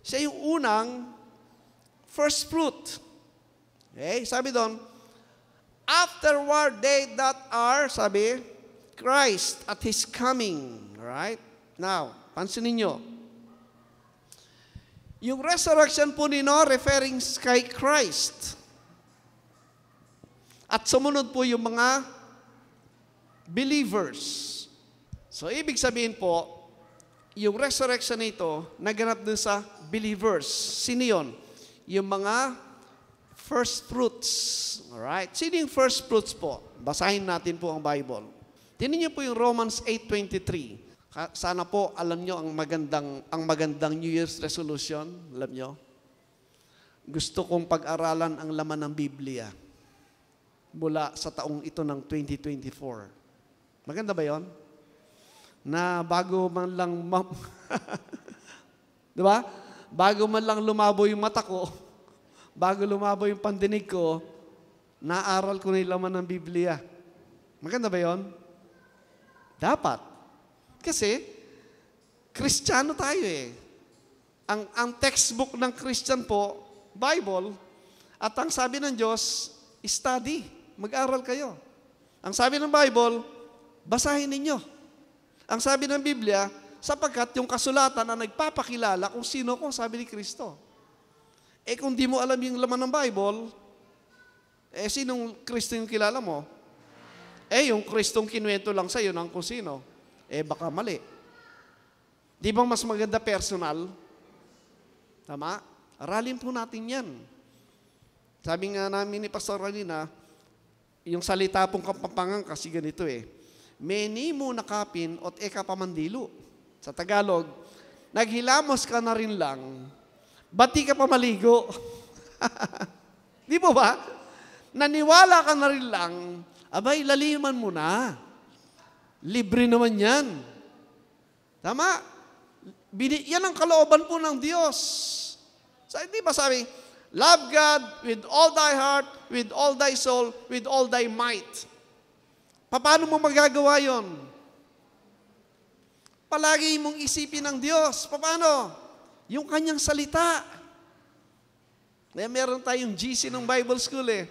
Siya yung unang first fruit. Okay? Sabi doon, afterward they that are, sabi, Christ at His coming. Alright? Now, pansinin nyo. Yung resurrection po nino, referring kay Christ. At sumunod po yung mga believers. So, ibig sabihin po, yung resurrection nito, naganap dun sa believers. Sino yun? Yung mga first fruits. Alright? Sino yung first fruits po? Basahin natin po ang Bible. Tingnan niyo po yung Romans 8:23. Sana po alam nyo ang magandang New Year's resolution. Alam nyo? Gusto kong pag-aralan ang laman ng Biblia mula sa taong ito ng 2024. Maganda ba yon? Na bago man lang di ba? Bago man lang lumabo yung mata ko, bago lumabo yung pandinig ko, naaral ko na yung laman ng Biblia. Maganda ba yon? Dapat. Kasi, Kristiyano tayo eh. Ang textbook ng Christian po, Bible, at ang sabi ng Diyos, study. Mag-aral kayo. Ang sabi ng Bible, basahin ninyo. Ang sabi ng Biblia, Sapagkat yung kasulatan na nagpapakilala kung sino ko, sabi ni Kristo. Kung di mo alam yung laman ng Bible, sinong Kristo yung kilala mo? Yung Kristong kinuwento lang sa'yo ng kung sino. Baka mali. Di ba mas maganda personal? Tama? Aralin po natin yan. Sabi nga namin ni Pastor kanina, yung salita pong Kapampangan kasi ganito Meni mo nakapin ot eka pamandilo. Sa Tagalog, naghilamos ka na rin lang, bati ka pa maligo. Di po ba? Naniwala ka na rin lang, abay, laliman mo na. Libre naman yan. Tama? Yan ang kalooban po ng Diyos. Di ba sabi, love God with all thy heart, with all thy soul, with all thy might. Paano mo magagawa yon? Palagi mong isipin ng Diyos. Paano? Yung kanyang salita. Meron tayong GC ng Bible School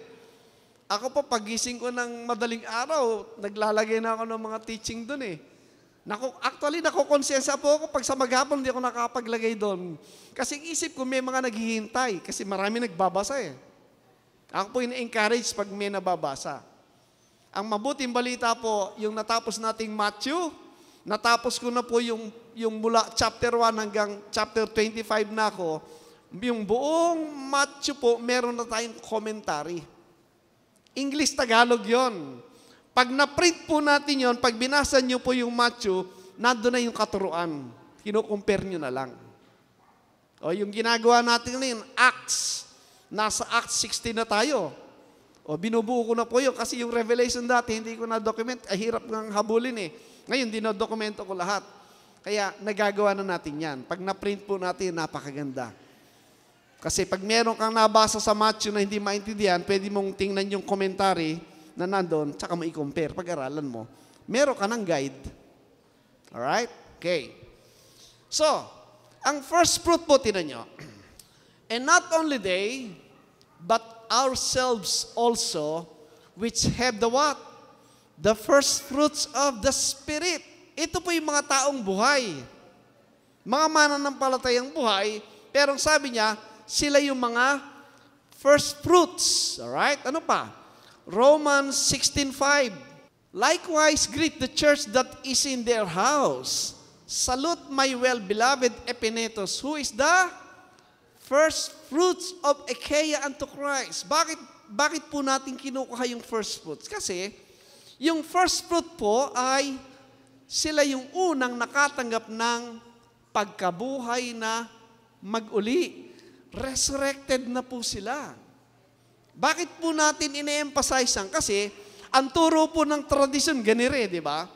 Ako po, pagising ko ng madaling araw, naglalagay na ako ng mga teaching doon Actually, nakukonsensya po ako pag sa maghapon, hindi ako nakapaglagay doon. Kasi isip ko, may mga naghihintay. Kasi marami nagbabasa Ako po in-encourage pag may nababasa. Ang mabuting balita po, yung natapos nating Matthew, natapos ko na po yung mula chapter 1 hanggang chapter 25 na ako, yung buong Matthew po, meron na tayong commentary. English-Tagalog yon. Pag na-print po natin yon, pag binasa nyo po yung Matthew, nandun na yung katuruan. Kino-compare nyo na lang. Yung ginagawa natin ngayon, Acts. Nasa Acts 16 na tayo. Binubuo ko na po yun kasi yung Revelation dati, hindi ko na-document. Hirap ng habulin Ngayon, dinodokumento ko lahat. Kaya nagagawa na natin yan. Pag na-print po natin, napakaganda. Kasi pag meron kang nabasa sa Matthew na hindi maintindihan, pwede mong tingnan yung commentary na nandun, tsaka mo i-compare, pag-aralan mo. Meron ka ng guide. Alright? Okay. So, ang first fruit po, tinan nyo. And not only they, but ourselves also, which have the what? The first fruits of the Spirit. Ito po yung mga taong buhay. Mga mananampalatayang buhay, pero sabi niya, sila yung mga first fruits. Alright? Ano pa? Romans 16:5. Likewise, greet the church that is in their house. Salute my well-beloved Epenetus, who is the first fruits of Achaia unto Christ. Bakit po natin kinukuha yung first fruits? Kasi, yung first fruit po ay sila yung unang nakatanggap ng pagkabuhay na mag-uli. Resurrected na po sila. Bakit po natin ine-emphasize yan? Kasi, ang turo po ng tradisyon, ganire, di ba?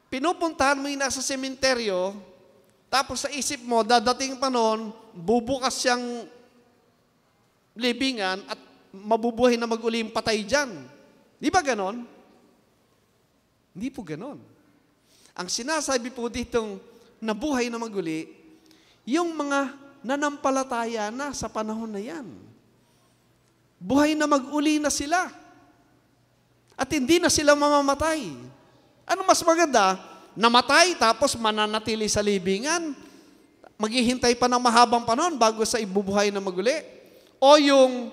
Pinupuntahan mo yung nasa sementeryo, tapos sa isip mo, dadating pa noon, bubukas siyang libingan at mabubuhay na mag-uli yung patay dyan. Di ba ganon? Hindi po ganon. Ang sinasabi po ditong nabuhay na mag-uli, yung mga nanampalataya na sa panahon na yan. Buhay na mag-uli na sila. At hindi na sila mamamatay. Ano mas maganda? Namatay tapos mananatili sa libingan? Maghihintay pa ng mahabang panahon bago sa ibubuhay na mag-uli? O yung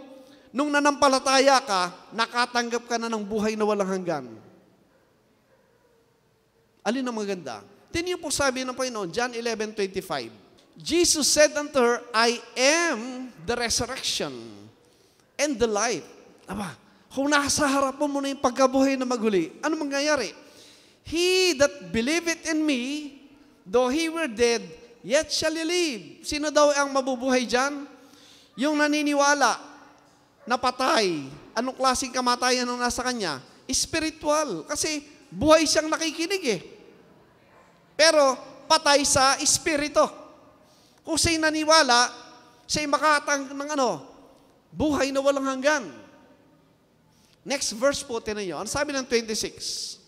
nung nanampalataya ka, nakatanggap ka na ng buhay na walang hanggan? Alin ang maganda? Tingnan niyo po sabi ng Panginoon, John 11:25. Jesus said unto her, I am the resurrection and the life. Aba, kung nasa harapan mo na yung pagkabuhay na maguli, ano mangyayari? He that believeth in me, though he were dead, yet shall he live. Sino daw ang mabubuhay dyan? Yung naniniwala na patay. Anong klaseng kamatayan ang nasa kanya? Spiritual. Kasi buhay siyang nakikinig Pero patay sa espiritu. Kung siya'y naniwala, siya'y makatang ng buhay na walang hanggan. Next verse po, tinan nyo. Ano sabi ng 26?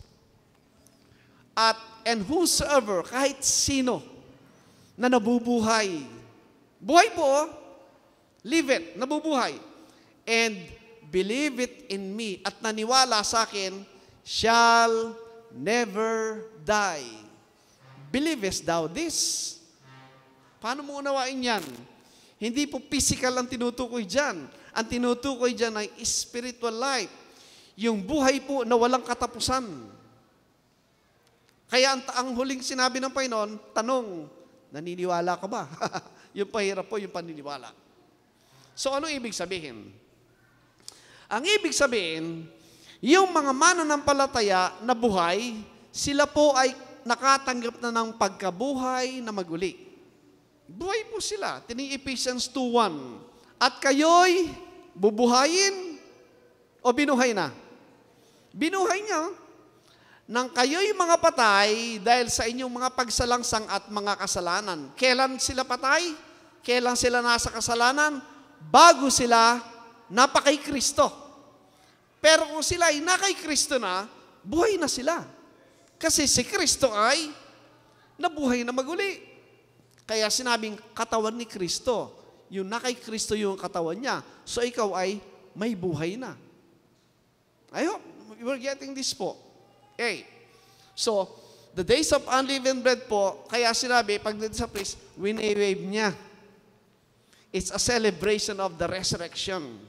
And whosoever, kahit sino, na nabubuhay. Buhay po, live it, nabubuhay. And believe it in me, at naniwala sa akin, shall never die. believest thou this? Paano mo unawain yan? Hindi po physical ang tinutukoy dyan. Ang tinutukoy dyan ay spiritual life. Yung buhay po na walang katapusan. Kaya ang huling sinabi ng Panginoon, tanong, naniniwala ka ba? Yung pahirap po, yung paniniwala. So ano ibig sabihin? Ang ibig sabihin, yung mga mananampalataya na buhay, sila po ay nakatanggap na ng pagkabuhay na maguli. Buhay po sila. Tining Ephesians 2:1. At kayo'y bubuhayin o binuhay na? Binuhay niya. Nang kayo'y mga patay dahil sa inyong mga pagsalangsang at mga kasalanan. Kailan sila patay? Kailan sila nasa kasalanan? Bago sila napakay Kristo. Pero kung sila ay nakay Kristo na, buhay na sila. Kasi si Kristo ay nabuhay na maguli. Kaya sinabing katawan ni Kristo. Yung nakay Kristo yung katawan niya. So ikaw ay may buhay na. I hope you're getting this po. Okay. So, the days of unleavened bread po, kaya sinabi, pag dito sa priest, wini-wave niya. It's a celebration of the resurrection.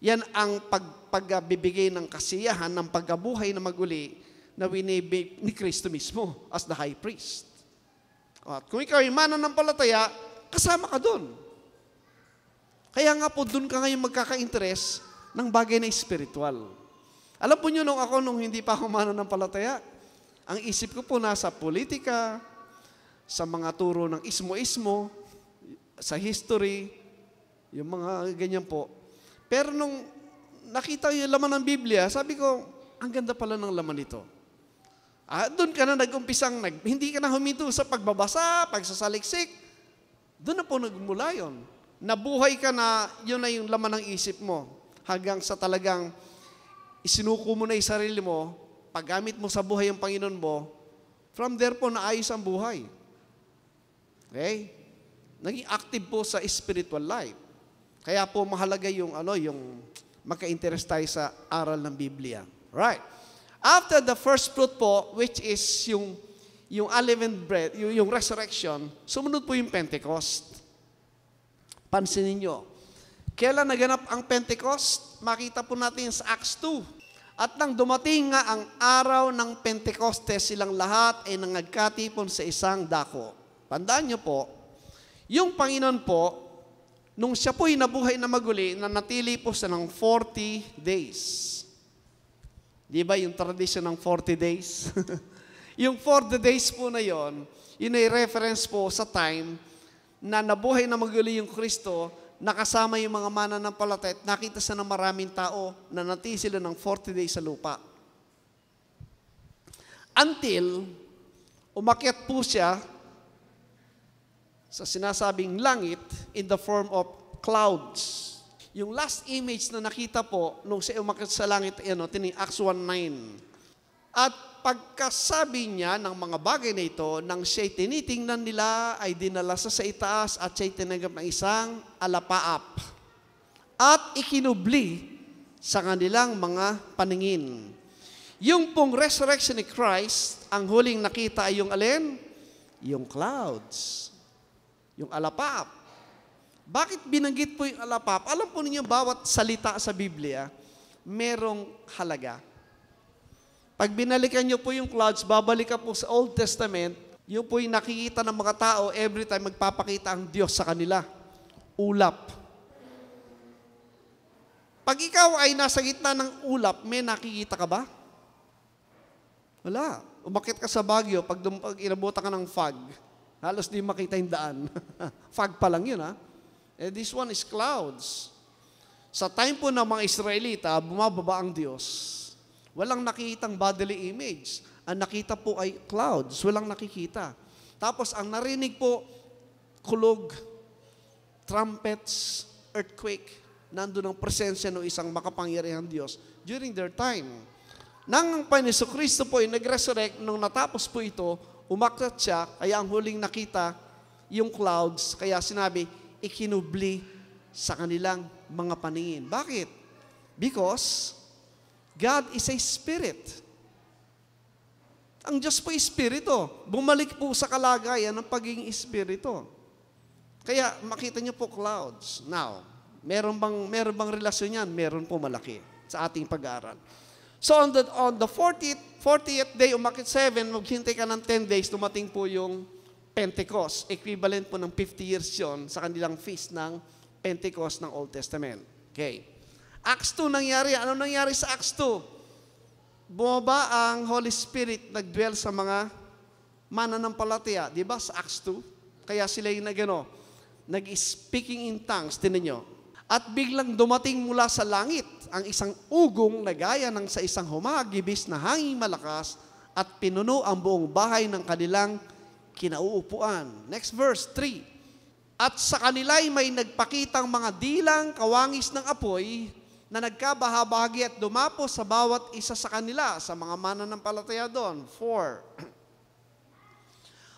Yan ang pagbibigay ng kasiyahan, ng pagkabuhay na maguli, na wini-wave ni Kristo mismo as the high priest. At kung ikaw ay mananampalataya, kasama ka doon. Kaya nga po, doon ka ngayon magkaka-interest ng bagay na spiritual. Alam po nyo, nung hindi pa ako mananampalataya, ang isip ko po nasa politika, sa mga turo ng ismo-ismo, sa history, yung mga ganyan po. Pero nung nakita yung laman ng Biblia, sabi ko, ang ganda pala ng laman nito. Doon ka na nag-umpisang, hindi ka na huminto sa pagbabasa, pagsasaliksik. Doon na po nagmula yun. Nabuhay ka na, yun na yung laman ng isip mo. Hanggang sa talagang isinuko mo na yung sarili mo, paggamit mo sa buhay ang Panginoon mo, from there po naayos ang buhay. Okay? Naging active po sa spiritual life. Kaya po mahalaga yung magka-interest tayo sa aral ng Biblia. Right. After the first fruit po, which is yung unleavened bread, yung resurrection, sumunod po yung Pentecost. Pansinin nyo. Kailan naganap ang Pentecost? Makita po natin sa Acts 2. At nang dumating nga ang araw ng Pentecostes, silang lahat ay nangagkatipon sa isang dako. Tandaan nyo po, yung Panginoon po, nung siya po'y nabuhay na maguli, nanatili po sa ng 40 days. Di ba yung tradition ng 40 days? Yung 40 days po na yon, yun ay reference po sa time na nabuhay na maguli yung Kristo, nakasama yung mga mananampalataya at nakita sa ng maraming tao na natili sila ng 40 days sa lupa. Until, umakyat po siya sa sinasabing langit in the form of clouds. Yung last image na nakita po nung siya umakyat sa langit, tining Acts 1:9. At pagkasabi niya ng mga bagay na ito, nang siya'y tinitingnan nila, ay dinala sa itaas at siya'y tinanggap ng isang alapaap. At ikinubli sa kanilang mga paningin. Yung pong resurrection ni Christ, ang huling nakita ay yung alin? Yung clouds. Yung alapaap. Bakit binanggit po yung alapap? Alam po ninyo, bawat salita sa Biblia, merong halaga. Pag binalikan nyo po yung clouds, babalik ka po sa Old Testament, yung po yung nakikita ng mga tao, every time magpapakita ang Diyos sa kanila. Ulap. Pag ikaw ay nasa gitna ng ulap, may nakikita ka ba? Wala. Umakit ka sa Baguio, pag inabutan ka ng fog, halos di makita yung daan. Fog pa lang yun, ha? This one is clouds. Sa time po ng mga Israelita, bumababa ang Diyos. Walang nakikitang bodily image. Ang nakita po ay clouds. Walang nakikita. Tapos ang narinig po, kulog, trumpets, earthquake. Nandun ang presensya ng isang makapangyarihang Diyos during their time. Nang ang Panginoon Kristo po ay nag-resurrect, nung natapos po ito, umakyat siya, kaya ang huling nakita, yung clouds, kaya sinabi, ikinubli sa kanilang mga paningin. Bakit? Because God is a spirit. Ang Diyos po espiritu. Bumalik po sa kalagayan ng pagiging espiritu. Kaya makita niyo po clouds. Now, meron bang relasyon yan? Meron po malaki sa ating pag-aaral. So on the 40th day, umakit 7, maghintay ka ng 10 days, dumating po yung Pentecost. Equivalent po ng 50 years yon sa kanilang feast ng Pentecost ng Old Testament. Okay. Acts 2 nangyari. Ano nangyari sa Acts 2? Bumaba ang Holy Spirit, nagdwell sa mga mananampalataya. Di ba sa Acts 2? Kaya sila yung nag-speaking in tongues. Tinan nyo. At biglang dumating mula sa langit ang isang ugong na gaya ng sa isang humagibis na hanging malakas at pinuno ang buong bahay ng kanilang kinauupuan. Next verse, 3. At sa kanila'y may nagpakitang mga dilang kawangis ng apoy na nagkabahabagi at dumapo sa bawat isa sa kanila, sa mga mananampalataya doon. 4.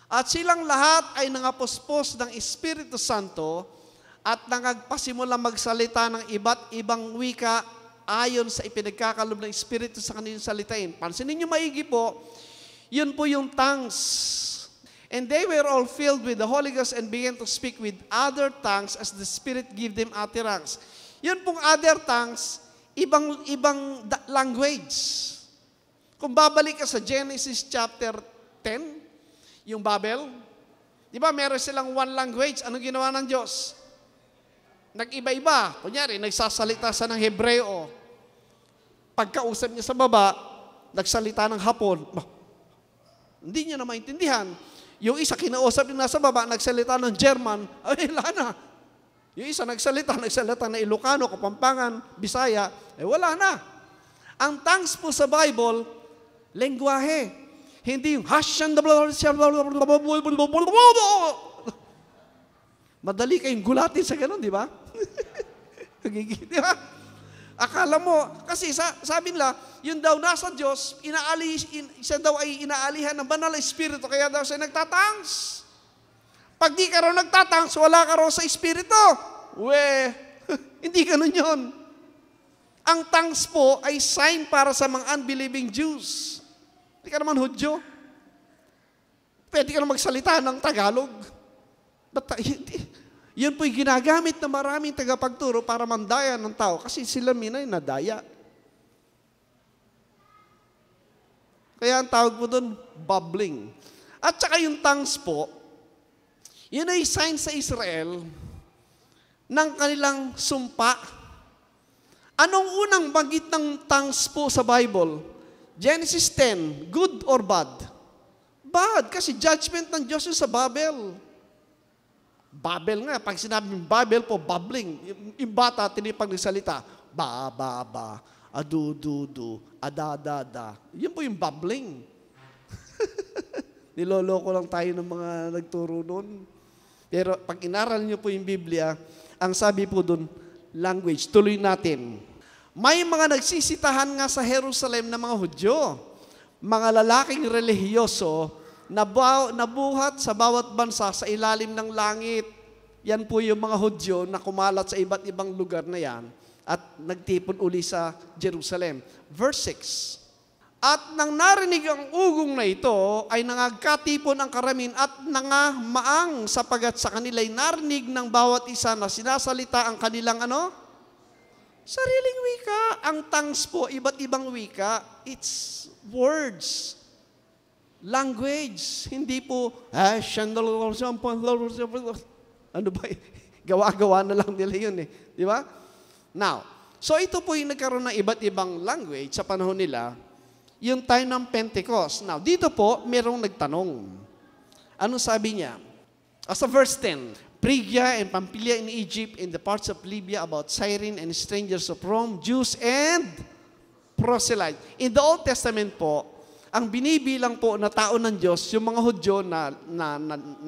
At silang lahat ay nangapuspos ng Espiritu Santo at nangagpasimula magsalita ng iba't ibang wika ayon sa ipinagkakalob ng Espiritu sa kanilang salitain. Pansinin niyo maigi po, yun po yung tongues. And they were all filled with the Holy Ghost and began to speak with other tongues as the Spirit gave them utterance. Yun pong other tongues, ibang language. Kung babalik ka sa Genesis chapter 10, yung Babel, di ba meron silang one language, anong ginawa ng Diyos? Nag-iba-iba. Kunyari, nagsasalita sa ng Hebreo. Pagkausap niya sa baba, nagsalita ng Hapon. Hindi niya na maintindihan. Yung isa, kinausap niya nasa baba, nagsalita ng German. Ay, wala na. Yung isa, nagsalita na Ilocano, Kapampangan, Bisaya. Wala na. Ang tongues po sa Bible, lengguwahe. Hindi yung madali kayong gulatin sa ganun, di ba? Di ba? Akala mo, kasi sabi nila, yun daw nasa Diyos, siya daw ay inaalihan ng banal na Espiritu, kaya daw siya nagtatangs. Pag di ka raw nagtatangs, wala ka raw sa Espiritu. Hindi ganun yun. Ang tongues po ay sign para sa mga unbelieving Jews. Hindi ka naman Hudyo. Pwede ka naman magsalita ng Tagalog. Yun po'y ginagamit na maraming tagapagturo para mandaya ng tao kasi sila minay nadaya. Kaya ang tawag po doon, bubbling. At saka yung tongues po, yun ay sign sa Israel ng kanilang sumpa. Anong unang banggit ng tongues po sa Bible? Genesis 10, good or bad? Bad, kasi judgment ng Diyos yun sa Babel. Babel nga, pag sinabing Babel po, bubbling. Yung bata, tinipag ng salita, ba, adu, adadada. Yun po yung bubbling. Niloloko lang tayo ng mga nagturo noon. Pero pag inaral niyo po yung Biblia, ang sabi po doon, language, tuloy natin. May mga nagsisitahan nga sa Jerusalem na mga Hudyo, mga lalaking relihiyoso, nabuhat sa bawat bansa sa ilalim ng langit. Yan po yung mga Hudyo na kumalat sa iba't ibang lugar na yan at nagtipon uli sa Jerusalem. Verse 6. At nang narinig ang ugong na ito, ay nangagkatipon ang karamin at nangamaang sapagat sa kanila'y narinig ng bawat isa na sinasalita ang kanilang sariling wika. Ang tongues po, iba't ibang wika. It's words. Language, hindi po, ano ba, gawa-gawa na lang nila yun eh. Di ba? Now, so ito po yung nagkaroon ng iba't ibang language sa panahon nila, yung time ng Pentecost. Now, dito po, merong nagtanong. Ano sabi niya? Sa verse 10, Phrygia and Pamphylia in Egypt, in the parts of Libya, about Cyrene and strangers of Rome, Jews and proselytes. In the Old Testament po, ang binibilang po na tao ng Diyos, yung mga Hudyo na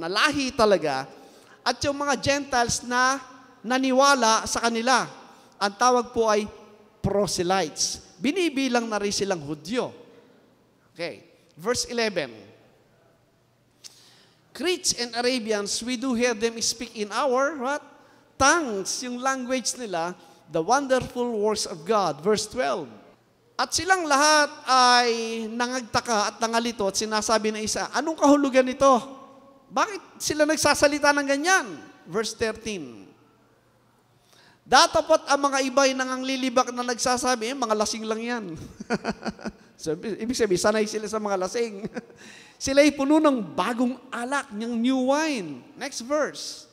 lahi talaga, at yung mga Gentiles na naniwala sa kanila. Ang tawag po ay proselytes. Binibilang na rin silang Hudyo. Okay. Verse 11. Cretes and Arabians, we do hear them speak in our tongues, yung language nila, the wonderful works of God. Verse 12. At silang lahat ay nangagtaka at nangalito at sinasabi ng isa, anong kahulugan nito? Bakit sila nagsasalita ng ganyan? Verse 13. Datapot ang mga iba ay nanganglilibak na nagsasabi, mga lasing lang yan. So, ibig sabihin, sanay sila sa mga lasing. Sila ay puno ng bagong alak, ng new wine. Next verse.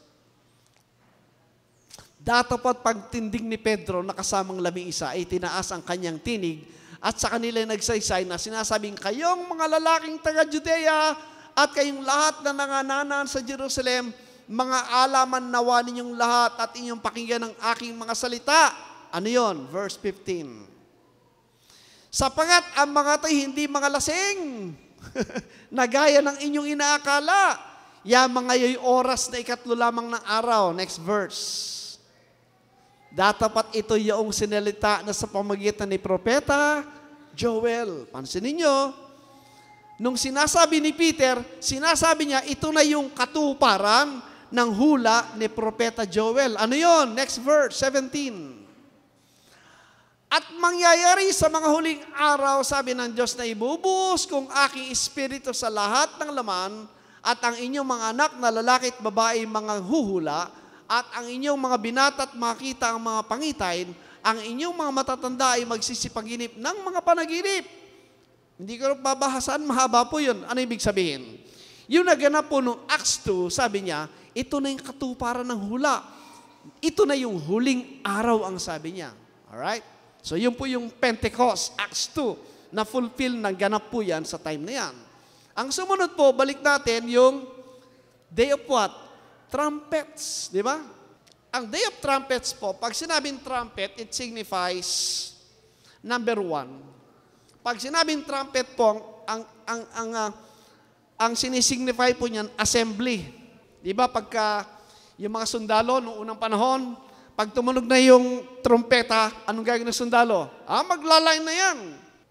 Datapot pagtindig ni Pedro na kasamang labing isa ay tinaas ang kanyang tinig at sa kanila nagsaysay na sinasabing, kayong mga lalaking taga-Judea at kayong lahat na nangananaan sa Jerusalem, mga alaman nawa ninyong lahat at inyong pakinggan ng aking mga salita. Ano yon? Verse 15. Sapagat ang mga to'y hindi mga lasing, na gaya ng inyong inaakala, yamang ngayon oras na 3 lamang ng araw. Next verse. Datapat ito yung sinalita na sa pamagitan ni Propeta Joel. Pansinin nyo, nung sinasabi ni Peter, sinasabi niya, ito na yung katuparan ng hula ni Propeta Joel. Ano yon? Next verse, 17. At mangyayari sa mga huling araw, sabi ng Diyos, na ibubuhos kong aking espiritu sa lahat ng laman, at ang inyong mga anak na lalaki at babae mga huhula, at ang inyong mga binata at makita ang mga pangitain, ang inyong mga matatanda ay magsisipaginip ng mga panaginip. Hindi ko babahasan, mahaba po yun. Ano ibig sabihin? Yung naganap po nung Acts 2, sabi niya, ito na yung katuparan ng hula. Ito na yung huling araw ang sabi niya. Alright? So yun po yung Pentecost, Acts 2, na fulfill ng ganap po yan sa time na yan. Ang sumunod po, balik natin yung Day of what? Trumpets, di ba? Ang Day of Trumpets po, pag sinabing trumpet, it signifies number 1. Pag sinabing trumpet po, ang sinisignify po niyan, assembly. Di ba? Pagka yung mga sundalo noong unang panahon, pag tumunog na yung trumpeta, anong gagawin ng sundalo? Maglalain na yan.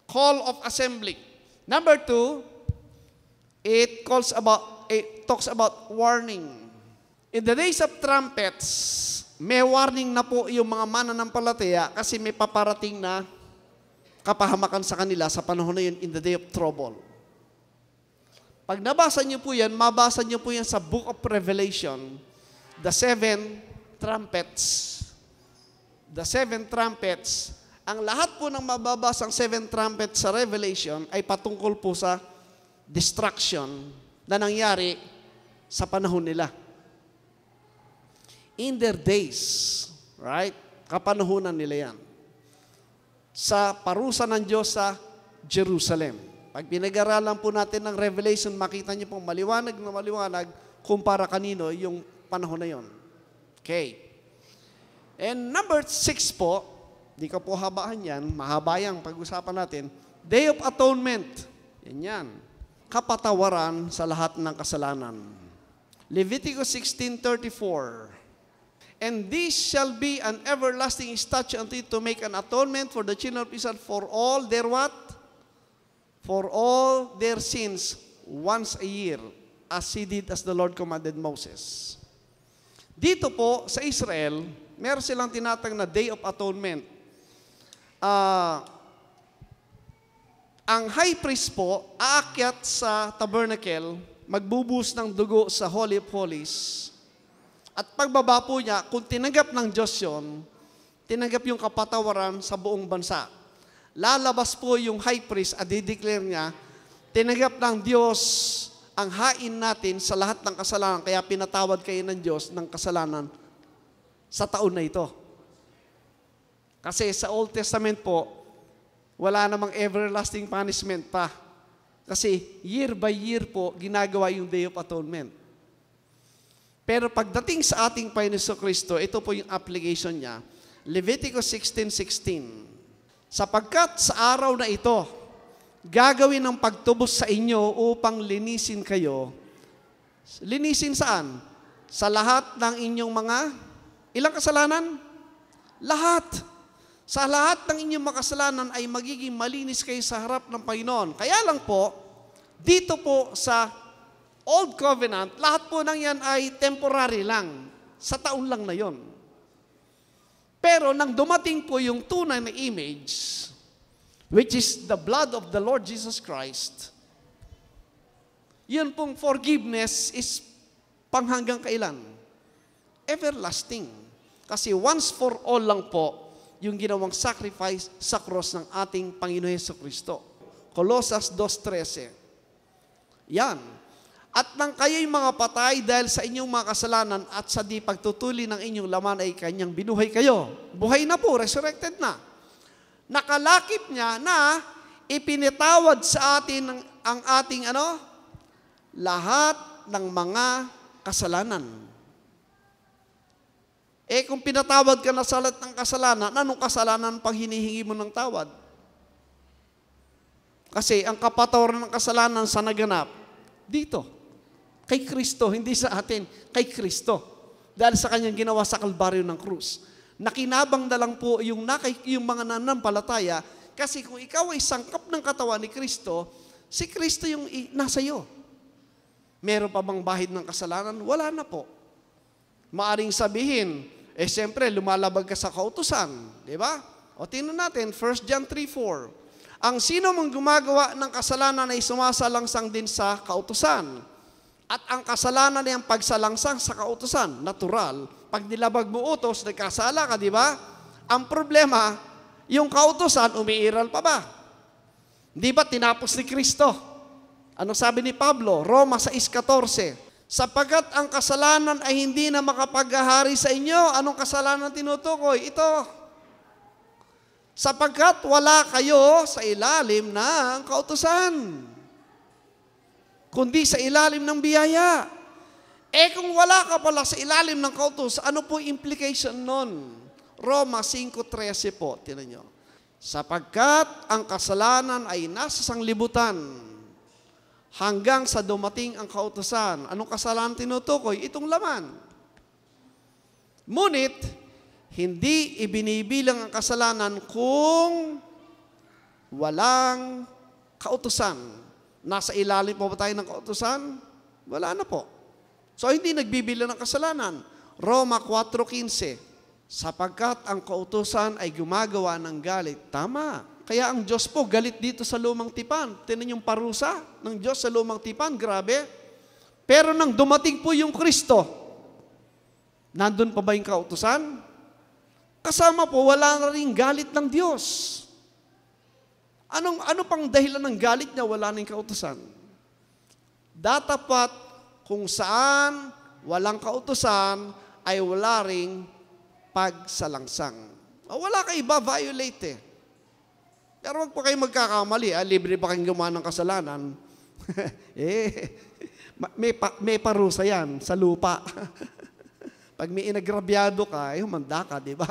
Call of assembly. Number 2, it talks about warning. In the days of trumpets, may warning na po yung mga mananampalataya kasi may paparating na kapahamakan sa kanila sa panahon na yun in the day of trouble. Pag nabasa niyo po yan, mabasa niyo po yan sa Book of Revelation, the 7 trumpets. The 7 trumpets, ang lahat po ng mababasang 7 trumpets sa Revelation ay patungkol po sa destruction na nangyari sa panahon nila. In their days, right? Kapanahunan nila yan. Sa parusa ng Diyos sa Jerusalem. Pag pinag-aralan po natin ng Revelation, makita niyo pong maliwanag na maliwanag kumpara kanino yung panahon na yon. Okay. And number 6 po, di ko po habaan yan, mahaba yung pag-usapan natin, Day of Atonement. Yan. Kapatawaran sa lahat ng kasalanan. Leviticus 16:34. And this shall be an everlasting statute unto you to make an atonement for the children of Israel for all their what? For all their sins once a year, as he did as the Lord commanded Moses. Dito po sa Israel, meron silang tinatag na Day of Atonement. Ang high priest po, aakyat sa tabernacle, magbubuhos ng dugo sa Holy of Holies. At pagbaba po niya, kung tinanggap ng Diyos yun, tinanggap yung kapatawaran sa buong bansa. Lalabas po yung high priest at dideclare niya, tinanggap ng Diyos ang hain natin sa lahat ng kasalanan, kaya pinatawad kayo ng Diyos ng kasalanan sa taon na ito. Kasi sa Old Testament po, wala namang everlasting punishment pa. Kasi year by year po, ginagawa yung Day of Atonement. Pero pagdating sa ating Panginoon Kristo, ito po yung application niya. Leviticus 16:16. Sapagkat sa araw na ito, gagawin ng pagtubos sa inyo upang linisin kayo. Linisin saan? Sa lahat ng inyong mga, ilang kasalanan? Lahat. Sa lahat ng inyong mga kasalanan ay magiging malinis kayo sa harap ng Panginoon. Kaya lang po, dito po sa Old Covenant, lahat po ng yan ay temporary lang. Sa taon lang na yon. Pero nang dumating po yung tunay na image, which is the blood of the Lord Jesus Christ, yun pong forgiveness is panghanggang kailan? Everlasting. Kasi once for all lang po yung ginawang sacrifice sa cross ng ating Panginoon Jesucristo. Colosas 2:13. Yan. At nang kayo'y mga patay dahil sa inyong mga kasalanan at sa di pagtutuli ng inyong laman ay kanyang binuhay kayo. Buhay na po, resurrected na. Nakalakip niya na ipinitawad sa atin ang ating lahat ng mga kasalanan. Kung pinatawad ka na sa lahat ng kasalanan, anong kasalanan pang hinihingi mo ng tawad? Kasi ang kapatawaran ng kasalanan sa naganap, dito, kay Kristo, hindi sa atin, kay Kristo. Dahil sa kanyang ginawa sa kalbaryo ng krus. Nakinabang na lang po yung mga nananampalataya, kasi kung ikaw ay sangkap ng katawan ni Kristo, si Kristo yung nasa iyo. Meron pa bang bahid ng kasalanan? Wala na po. Maaring sabihin, siyempre, lumalabag ka sa kautusan. Di ba? O tingnan natin, 1 John 3:4. Ang sino mong gumagawa ng kasalanan ay sumasalangsang din sa kautusan. At ang kasalanan ay ang pagsalangsang sa kautusan. Natural. Pag nilabag mo utos, nagkasala ka, di ba? Ang problema, yung kautusan, umiiral pa ba? Di ba tinapos ni Kristo? Ano sabi ni Pablo? Roma 6:14. Sapagkat ang kasalanan ay hindi na makapaghahari sa inyo. Anong kasalanan tinutukoy? Ito. Sapagkat wala kayo sa ilalim ng kautusan, kundi sa ilalim ng biyaya. Kung wala ka pala sa ilalim ng kautusan, ano po implication nun? Roma 5:13 po, tinan nyo. Sapagkat ang kasalanan ay nasa sanglibutan, hanggang sa dumating ang kautusan. Anong kasalanan tinutukoy? Itong laman. Ngunit, hindi ibinibilang ang kasalanan kung walang kautusan. Nasa ilalim po ba tayo ng kautusan? Wala na po. So, hindi nagbibilang ng kasalanan. Roma 4:15. Sapagkat ang kautusan ay gumagawa ng galit. Tama. Kaya ang Diyos po galit dito sa lumang tipan. Tinan yung parusa ng Diyos sa lumang tipan, grabe. Pero nang dumating po yung Kristo, nandun pa ba yung kautusan? Kasama po, wala na rin galit ng Diyos. Ano pang dahilan ng galit niya? Wala na yung kautusan. Datapat kung saan walang kautusan ay wala ring pagsalangsang. Wala ka iba, violate eh. Pero wag pa kayo magkakamali, libre pa kayong gumawa ng kasalanan. May parusa yan sa lupa. Pag may inagrabyado ka, humanda ka, di ba?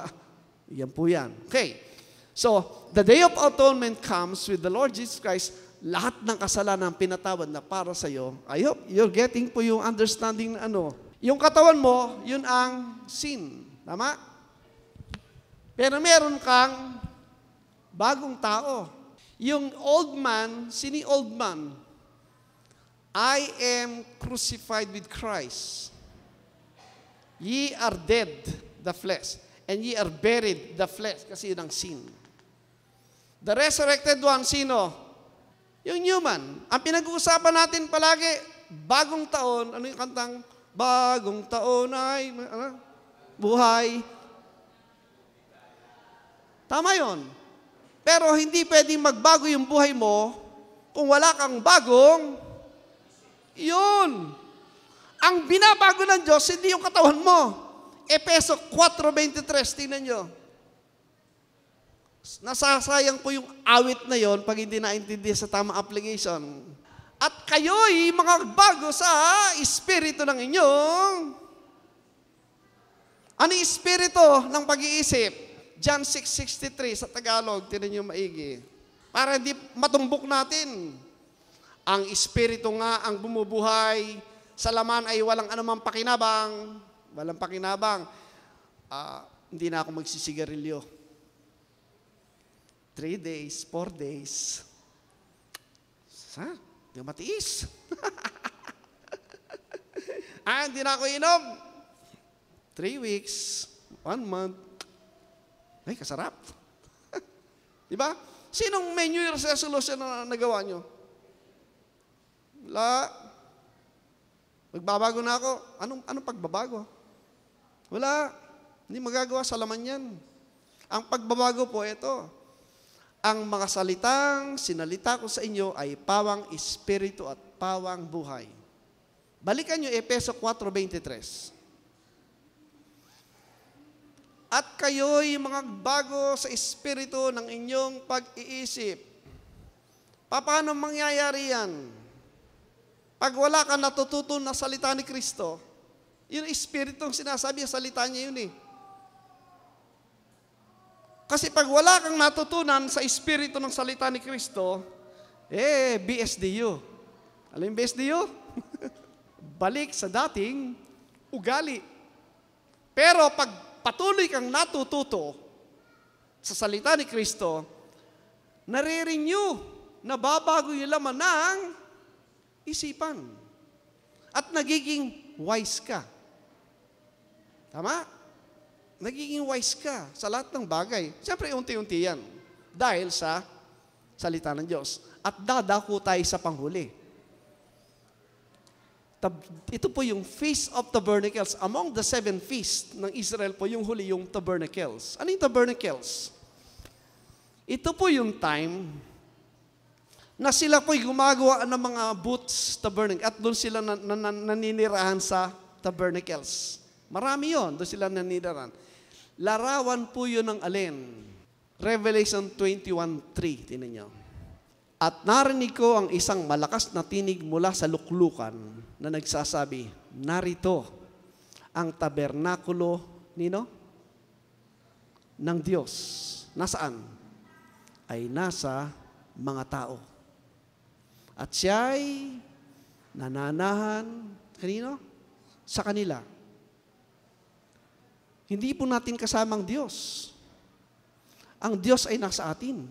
Yan po yan. Okay. So, the day of atonement comes with the Lord Jesus Christ. Lahat ng kasalanan pinatawad na para sa iyo. I hope you're getting po yung understanding na Yung katawan mo, yun ang sin. Tama? Pero meron kang bagong tao. Yung old man, sini old man? I am crucified with Christ. Ye are dead, the flesh, and ye are buried, the flesh, kasi yun ang sin. The resurrected one, sino? Yung human. Ang pinag-uusapan natin palagi, bagong taon, ano yung kantang? Bagong taon ay, buhay. Tama yun. Pero hindi pwedeng magbago yung buhay mo kung wala kang bagong, yun. Ang binabago ng Diyos, hindi yung katawan mo. Efeso 4:23, tingnan nyo. Nasasayang po yung awit na yon pag hindi naintindihan sa tamang application. At kayo'y mga bago sa espiritu ng inyong. Ano yung espiritu ng pag-iisip? John 6:63 sa Tagalog, tinan nyo maigi. Para hindi matumbok natin. Ang espiritu nga ang bumubuhay, sa laman ay walang anumang pakinabang. Walang pakinabang. Hindi na ako magsisigarilyo. 3 days, 4 days. Hindi matiis. Hindi na ako inom. 3 weeks, 1 month. Ay, kasarap. Diba? Sinong may New Year's resolution na nagawa nyo? Wala. Magbabago na ako. Anong pagbabago? Wala. Hindi magagawa sa laman yan. Ang pagbabago po ito. Ang mga salitang sinalita ko sa inyo ay pawang espiritu at pawang buhay. Balikan nyo Efeso 4:23. At kayo'y mga bago sa espiritu ng inyong pag-iisip. Paano mangyayari yan? Pag wala ka natututo na salita ni Kristo, yung espiritu ang sinasabi, salita niya yun eh. Kasi pag wala kang natutunan sa espiritu ng salita ni Kristo, BSDU. Alam yung BSDU? Balik sa dating ugali. Pero pag patuloy kang natututo sa salita ni Kristo, nare-renew, nababago yung laman ng isipan. At nagiging wise ka. Tama? Nagiging wise ka sa lahat ng bagay. Siyempre, unti-unti yan. Dahil sa salita ng Diyos. At dadako tayo sa panghuli. Ito po yung Feast of Tabernacles. Among the 7 feasts ng Israel po, yung huli yung Tabernacles. Ano yung Tabernacles? Ito po yung time na sila po'y gumagawa ng mga booths, tabernacle, at doon sila naninirahan sa Tabernacles. Marami yon, doon sila naninirahan. Larawan po yun ng alin? Revelation 21:3, tinan nyo. At narinig ko ang isang malakas na tinig mula sa luklukan na nagsasabi, narito ang tabernakulo ng Diyos. Nasaan? Ay nasa mga tao. At siya'y nananahan, kanino? Sa kanila. Hindi po natin kasamang Diyos. Ang Diyos ay nasa atin.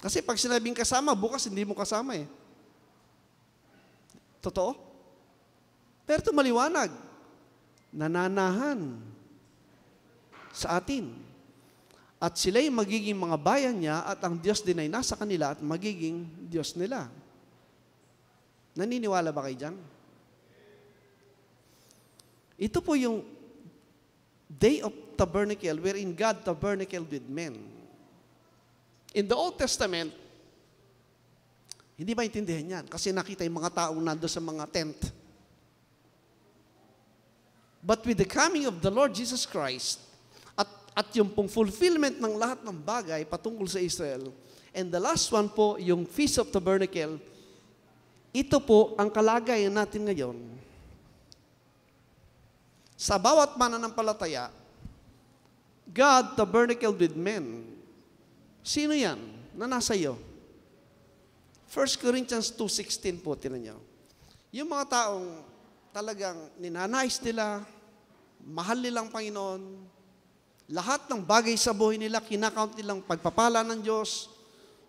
Kasi pag sinabing kasama, bukas hindi mo kasama eh. Totoo? Pero ito maliwanag. Nananahan sa atin. At sila'y magiging mga bayan niya at ang Diyos din ay nasa kanila at magiging Diyos nila. Naniniwala ba kayo dyan? Ito po yung Day of Tabernacle wherein God tabernacled with men. In the Old Testament, hindi maintindihan yan kasi nakita yung mga taong nando sa mga tent. But with the coming of the Lord Jesus Christ, at yung pong fulfillment ng lahat ng bagay patungkol sa Israel, and the last one po, yung Feast of Tabernacle, ito po ang kalagayan natin ngayon. Sa bawat mananampalataya, God tabernacled with men. Sino yan na nasa iyo? 1 Corinthians 2:16 po, tinan nyo. Yung mga taong talagang ninanais nila, mahal nilang Panginoon, lahat ng bagay sa buhay nila, kinakount nilang pagpapala ng Diyos,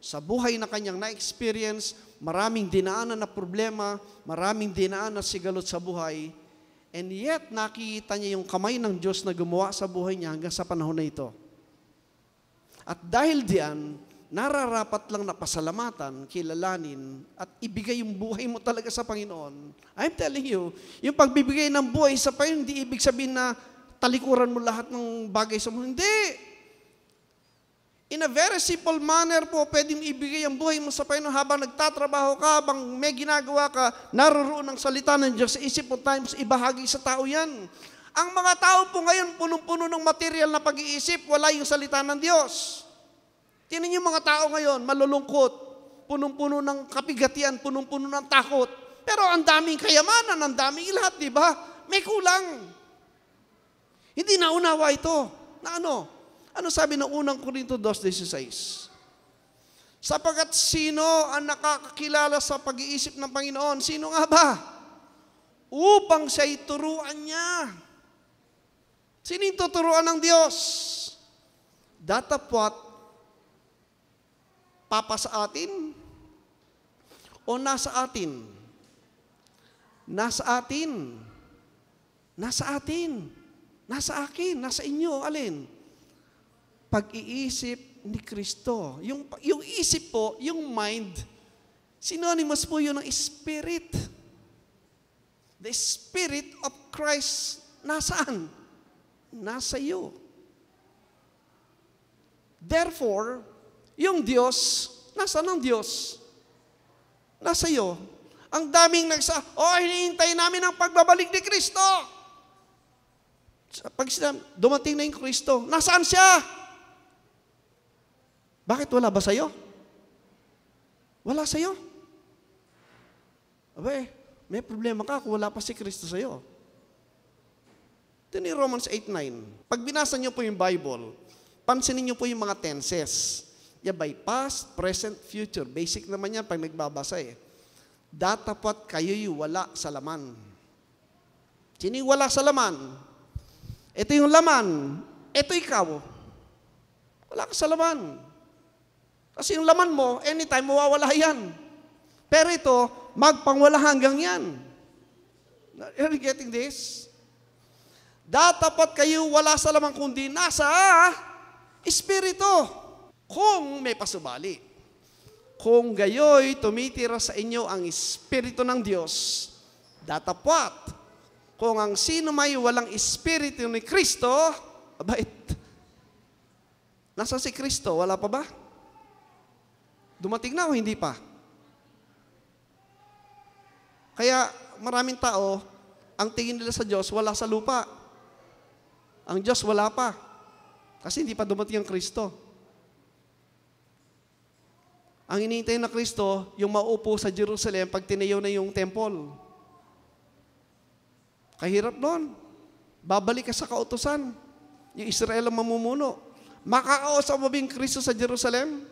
sa buhay na kanyang na-experience, maraming dinaanan na problema, maraming dinaanan na sigalot sa buhay, and yet nakikita niya yung kamay ng Diyos na gumawa sa buhay niya hanggang sa panahon na ito. At dahil diyan, nararapat lang na pasalamatan, kilalanin, at ibigay yung buhay mo talaga sa Panginoon. I'm telling you, yung pagbibigay ng buhay sa Panginoon, hindi ibig sabihin na talikuran mo lahat ng bagay sa mundo. Hindi! In a very simple manner po, pwedeng ibigay ang buhay mo sa Panginoon habang nagtatrabaho ka, habang may ginagawa ka, naroroon ang salita ng Diyos sa isip mo times, ibahagi sa tao yan. Ang mga tao po ngayon, punong-puno ng material na pag-iisip, wala yung salita ng Diyos. Tingnan yung mga tao ngayon, malulungkot, punong-puno ng kapigatian, punong-puno ng takot. Pero ang daming kayamanan, ang daming lahat, di ba? May kulang. Hindi naunawa ito. Na ano? Ano sabi ng unang Korinto 2:16? Sapagkat sino ang nakakakilala sa pag-iisip ng Panginoon? Sino nga ba? Upang siya'y turuan niya. Sino yung tuturuan ng Diyos? Datapwat, papa sa atin? O nasa atin? Nasa atin. Nasa atin. Nasa akin. Nasa inyo. Alin? Pag-iisip ni Kristo. Yung isip po, yung mind, synonymous po yun ng spirit. The Spirit of Christ, nasaan? Nasa iyo. Therefore, yung Diyos, nasaan ang Diyos? Nasa iyo. Ang daming hinihintay namin ang pagbabalik ni Kristo. Pag dumating na yung Kristo, nasaan siya? Bakit wala ba sa'yo? Wala sa'yo. Abay, may problema ka kung wala pa si Kristo sa'yo. Ito ni Romans 8:9. Pag binasa niyo po yung Bible, pansinin niyo po yung mga tenses. Yan by past, present, future. Basic naman yan pag nagbabasa eh. Datapot kayo'y wala sa laman. Sino yung wala sa laman? Ito yung laman. Ito ikaw. Wala ka sa laman. Kasi yung laman mo, anytime mawawala yan. Pero ito, magpangwala hanggang yan. Are you getting this? Datapot kayo wala sa laman kundi nasa Espiritu. Kung may pasubali. Kung gayoy tumitira sa inyo ang Espiritu ng Diyos, datapot. Kung ang sino may walang Espiritu ni Kristo, abait. Nasa si Kristo, wala pa ba? Dumating na o hindi pa? Kaya maraming tao, ang tingin nila sa Diyos, wala sa lupa. Ang Diyos, wala pa. Kasi hindi pa dumating ang Kristo. Ang hinihintay na Kristo, yung maupo sa Jerusalem pag tinayo na yung temple. Kahirap nun. Babalik ka sa kautusan. Yung Israel ang mamumuno. Makakausap mo ba yung Kristo sa Jerusalem?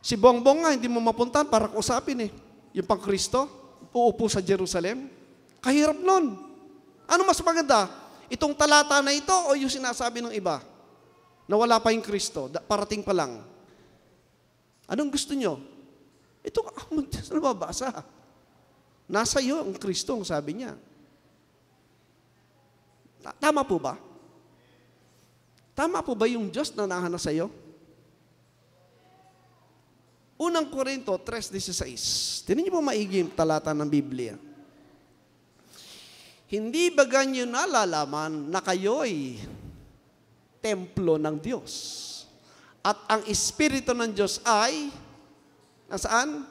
Si Bongbong nga, hindi mo mapuntahan para kausapin eh. Yung pang Kristo, uupo sa Jerusalem. Kahirap nun. Ano mas maganda? Itong talata na ito o yung sinasabi ng iba? Na wala pa yung Kristo, parating pa lang. Anong gusto nyo? Ito, ano mabasa? Nasa iyo ang Kristo, ang sabi niya. Tama po ba? Tama po ba yung Diyos na nahana sa iyo? Unang Korinto 3:16. Tingnan niyo po maigi yung talata ng Biblia. Hindi ba ganyo nalalaman na kayo'y templo ng Diyos? At ang Espiritu ng Diyos ay, nasaan?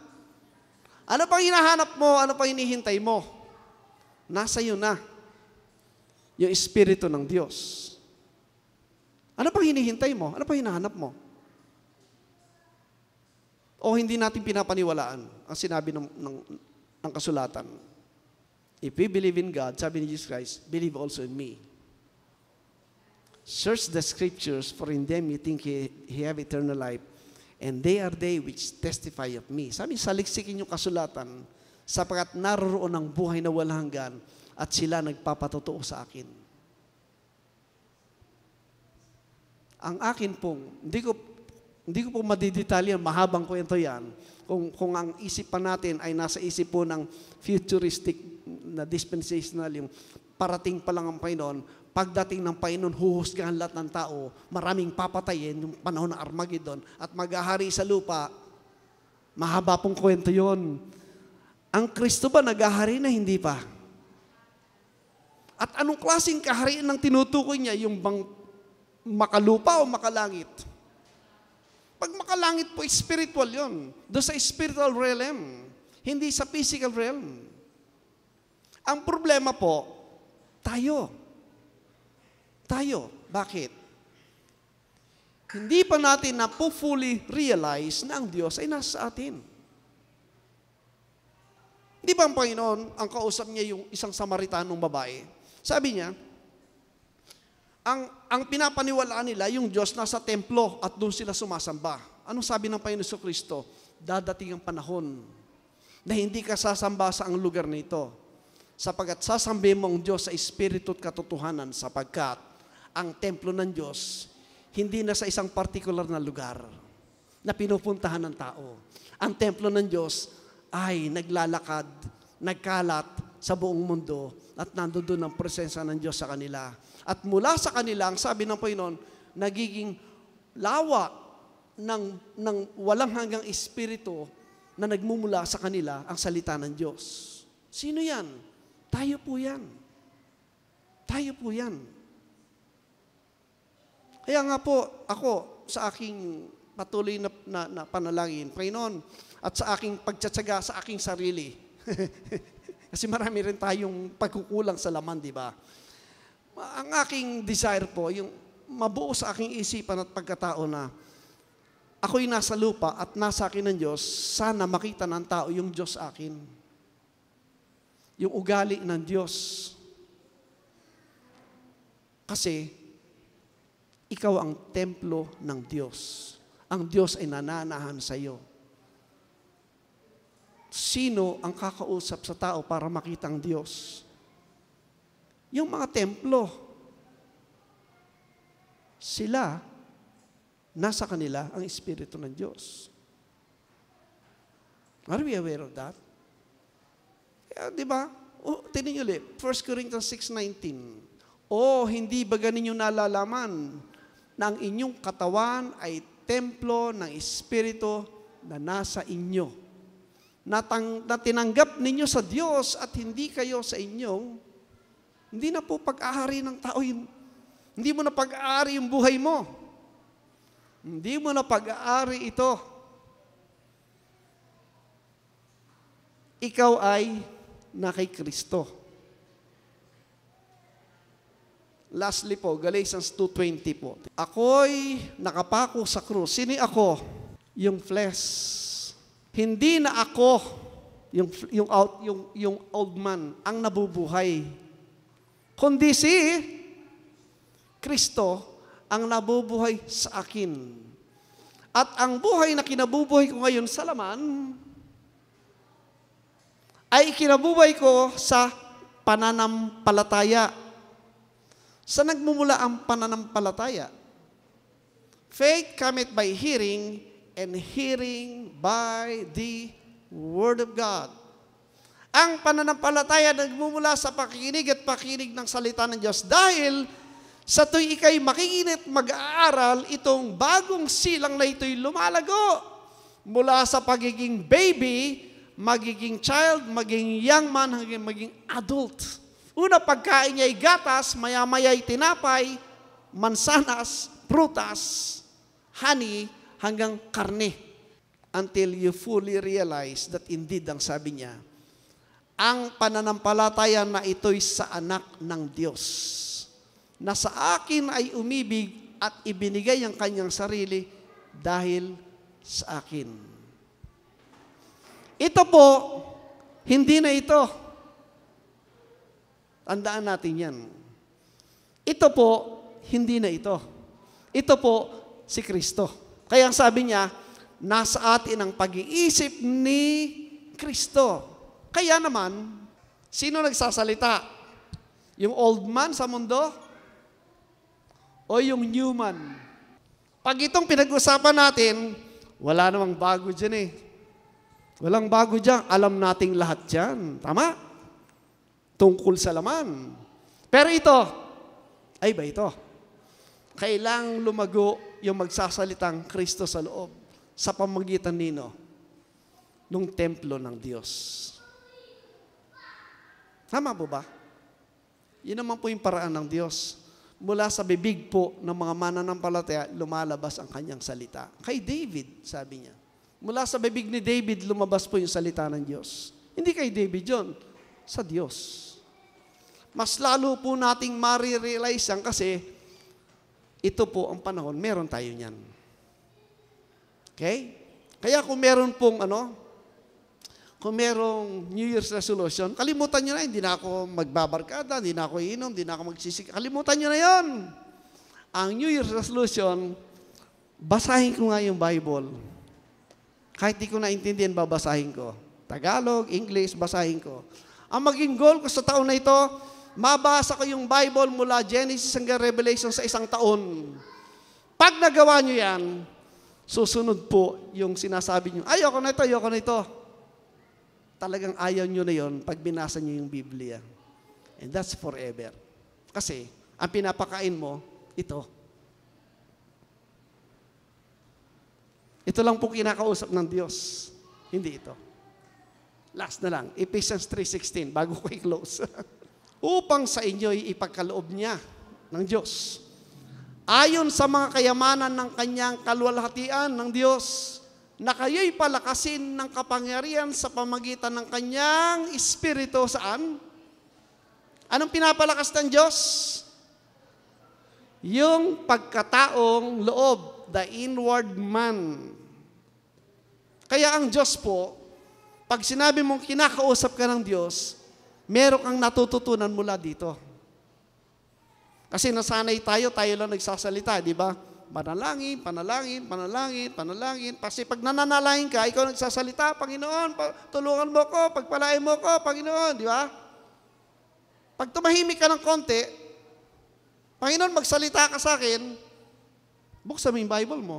Ano pang hinahanap mo? Ano pang hinihintay mo? Nasa iyo na. Yung Espiritu ng Diyos. Ano pang hinihintay mo? Ano pang hinahanap mo? O hindi natin pinapaniwalaan ang sinabi ng kasulatan. If we believe in God, sabi ni Jesus Christ, believe also in me. Search the scriptures, for in them you think you have eternal life, and they are they which testify of me. Sabi, saliksikin yung kasulatan, sapagkat naroroon ang buhay na walang hanggan, at sila nagpapatotoo sa akin. Ang akin pong, hindi ko po madidetalyan, mahabang kwento yan, kung ang isipan natin ay nasa isip po ng futuristic na dispensational, yung parating pa lang ang Panginoon, pagdating ng Panginoon, huhusgahan lahat ng tao, maraming papatayin, yung panahon ng Armageddon, at maghahari sa lupa, mahaba pong kwento yon. Ang Kristo ba naghahari na hindi pa? At anong klaseng kaharian ng tinutukoy niya? Yung bang makalupa o makalangit? Pag makalangit po, spiritual yon. Doon sa spiritual realm, hindi sa physical realm. Ang problema po, tayo. Bakit? Hindi pa natin na po fully realize na ang Diyos ay nasa atin. Di ba ang Panginoon, ang kausap niya yung isang Samaritanong babae? Sabi niya, ang pinapaniwalaan nila, yung Diyos nasa templo at doon sila sumasamba. Anong sabi ng Panginoon sa Kristo? Dadating ang panahon na hindi ka sasamba sa ang lugar na ito. Sapagkat sasambihin mo ang Diyos sa espiritu at katotohanan, sapagkat ang templo ng Diyos hindi na sa isang particular na lugar na pinupuntahan ng tao. Ang templo ng Diyos ay naglalakad, nagkalat sa buong mundo at nandoon ang presensya ng Diyos sa kanila. At mula sa kanila, ang sabi ng Panginoon, nagiging lawa ng walang hanggang espiritu na nagmumula sa kanila ang salita ng Diyos. Sino yan? Tayo po yan. Tayo po yan. Kaya nga po, ako, sa aking patuloy na panalangin, Panginoon, at sa aking pagtsatsaga sa aking sarili. Kasi marami rin tayong pagkukulang sa laman, di ba? Ang aking desire po, yung mabuo sa aking isipan at pagkatao na ako'y nasa lupa at nasa akin ng Diyos, sana makita ng tao yung Diyos sa akin. Yung ugali ng Diyos. Kasi, ikaw ang templo ng Diyos. Ang Diyos ay nananahan sa iyo. Sino ang kakausap sa tao para makita ang Diyos? Yung mga templo. Sila, nasa kanila ang Espiritu ng Diyos. Are we aware of that? Di ba? Tingnan niyo ulit, 1 Corinthians 6:19. Hindi ba ninyo nalalaman na ang inyong katawan ay templo ng Espiritu na nasa inyo? Na tinanggap ninyo sa Diyos at hindi kayo sa inyong, hindi na po pag-aari ng tao yun. Hindi mo na pag-aari yung buhay mo. Hindi mo na pag-aari ito. Ikaw ay na kay Kristo. Lastly po, Galatians 2:20 po. Ako'y nakapako sa krus. Sino ako? Yung flesh. Hindi na ako, yung old man, ang nabubuhay. Kundi si Kristo ang nabubuhay sa akin. At ang buhay na kinabubuhay ko ngayon sa laman, ay kinabubuhay ko sa pananampalataya. Sa nagmumula ang pananampalataya? Faith cometh by hearing, and hearing by the Word of God. Ang pananampalataya nagmumula sa pakikinig at pakikinig ng salita ng Diyos dahil sa tuwing ikay makikinig mag-aaral, itong bagong silang na ito'y lumalago mula sa pagiging baby, magiging child, magiging young man, hanggang maging adult. Una, pagkain niya ay gatas, maya-maya ay tinapay, mansanas, prutas, honey, hanggang karne. Until you fully realize that indeed, ang sabi niya, ang pananampalataya na ito'y sa anak ng Diyos, na sa akin ay umibig at ibinigay ang kanyang sarili dahil sa akin. Ito po, hindi na ito. Tandaan natin yan. Ito po, hindi na ito. Ito po, si Kristo. Kaya ang sabi niya, nasa atin ang pag-iisip ni Kristo. Kaya naman, sino nagsasalita? Yung old man sa mundo? O yung new man? Pag itong pinag-usapan natin, wala namang bago dyan eh. Walang bago dyan. Alam nating lahat dyan. Tama? Tungkol sa laman. Pero ito, ay ba ito? Kailang lumago yung magsasalitang Kristo sa loob sa pamagitan nino nung templo ng Diyos. Tama po ba? Yun naman po yung paraan ng Diyos. Mula sa bibig po ng mga mananampalataya, lumalabas ang kanyang salita. Kay David, sabi niya. Mula sa bibig ni David, lumabas po yung salita ng Diyos. Hindi kay David yun, sa Diyos. Mas lalo po nating marirealize yan kasi ito po ang panahon, meron tayo niyan. Okay? Kaya kung meron pong kung merong New Year's resolution, kalimutan nyo na, hindi na ako magbabarkada, hindi na ako iinom, hindi na ako magsisik. Kalimutan nyo na yon. Ang New Year's resolution, basahin ko nga yung Bible. Kahit di ko naintindihan, babasahin ko. Tagalog, English, basahin ko. Ang maging goal ko sa taon na ito, mabasa ko yung Bible mula Genesis hanggang Revelation sa isang taon. Pag nagawa nyo yan, susunod po yung sinasabi nyo, ayoko na ito, ayoko na ito. Talagang ayaw nyo na yon pag binasa nyo yung Biblia. And that's forever. Kasi, ang pinapakain mo, ito. Ito lang po kinakausap ng Diyos. Hindi ito. Last na lang, Ephesians 3:16, bago ko i-close. Upang sa inyo'y ipagkaloob niya ng Diyos. Ayon sa mga kayamanan ng kanyang kaluwalhatian ng Diyos, na kayo'y palakasin ng kapangyarihan sa pamagitan ng kanyang Espiritu saan? Anong pinapalakas ng Diyos? Yung pagkataong loob, the inward man. Kaya ang Diyos po, pag sinabi mong kinakausap ka ng Diyos, meron kang natututunan mula dito. Kasi nasanay tayo lang nagsasalita, di ba? Panalangin, panalangin, panalangin, panalangin. Kasi pag nananalangin ka, ikaw nagsasalita, Panginoon, tulungan mo ko, pagpalain mo ko, Panginoon, di ba? Pag tumahimik ka ng konti, Panginoon, magsalita ka sa akin, buksan mo yung Bible mo.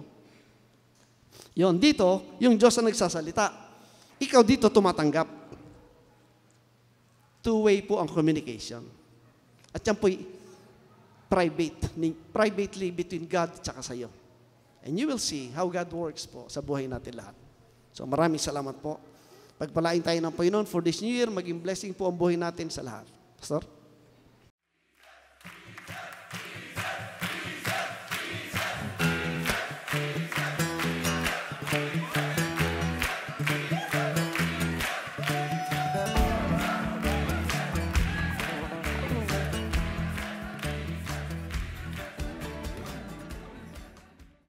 Yon, dito, yung Diyos ang nagsasalita. Ikaw dito tumatanggap. Two-way po ang communication. At yan po'y privately between God at saka sa iyo. And you will see how God works po sa buhay natin lahat. So maraming salamat po. Pagpalain tayo ng Panginoon for this new year, maging blessing po ang buhay natin sa lahat. Pastor?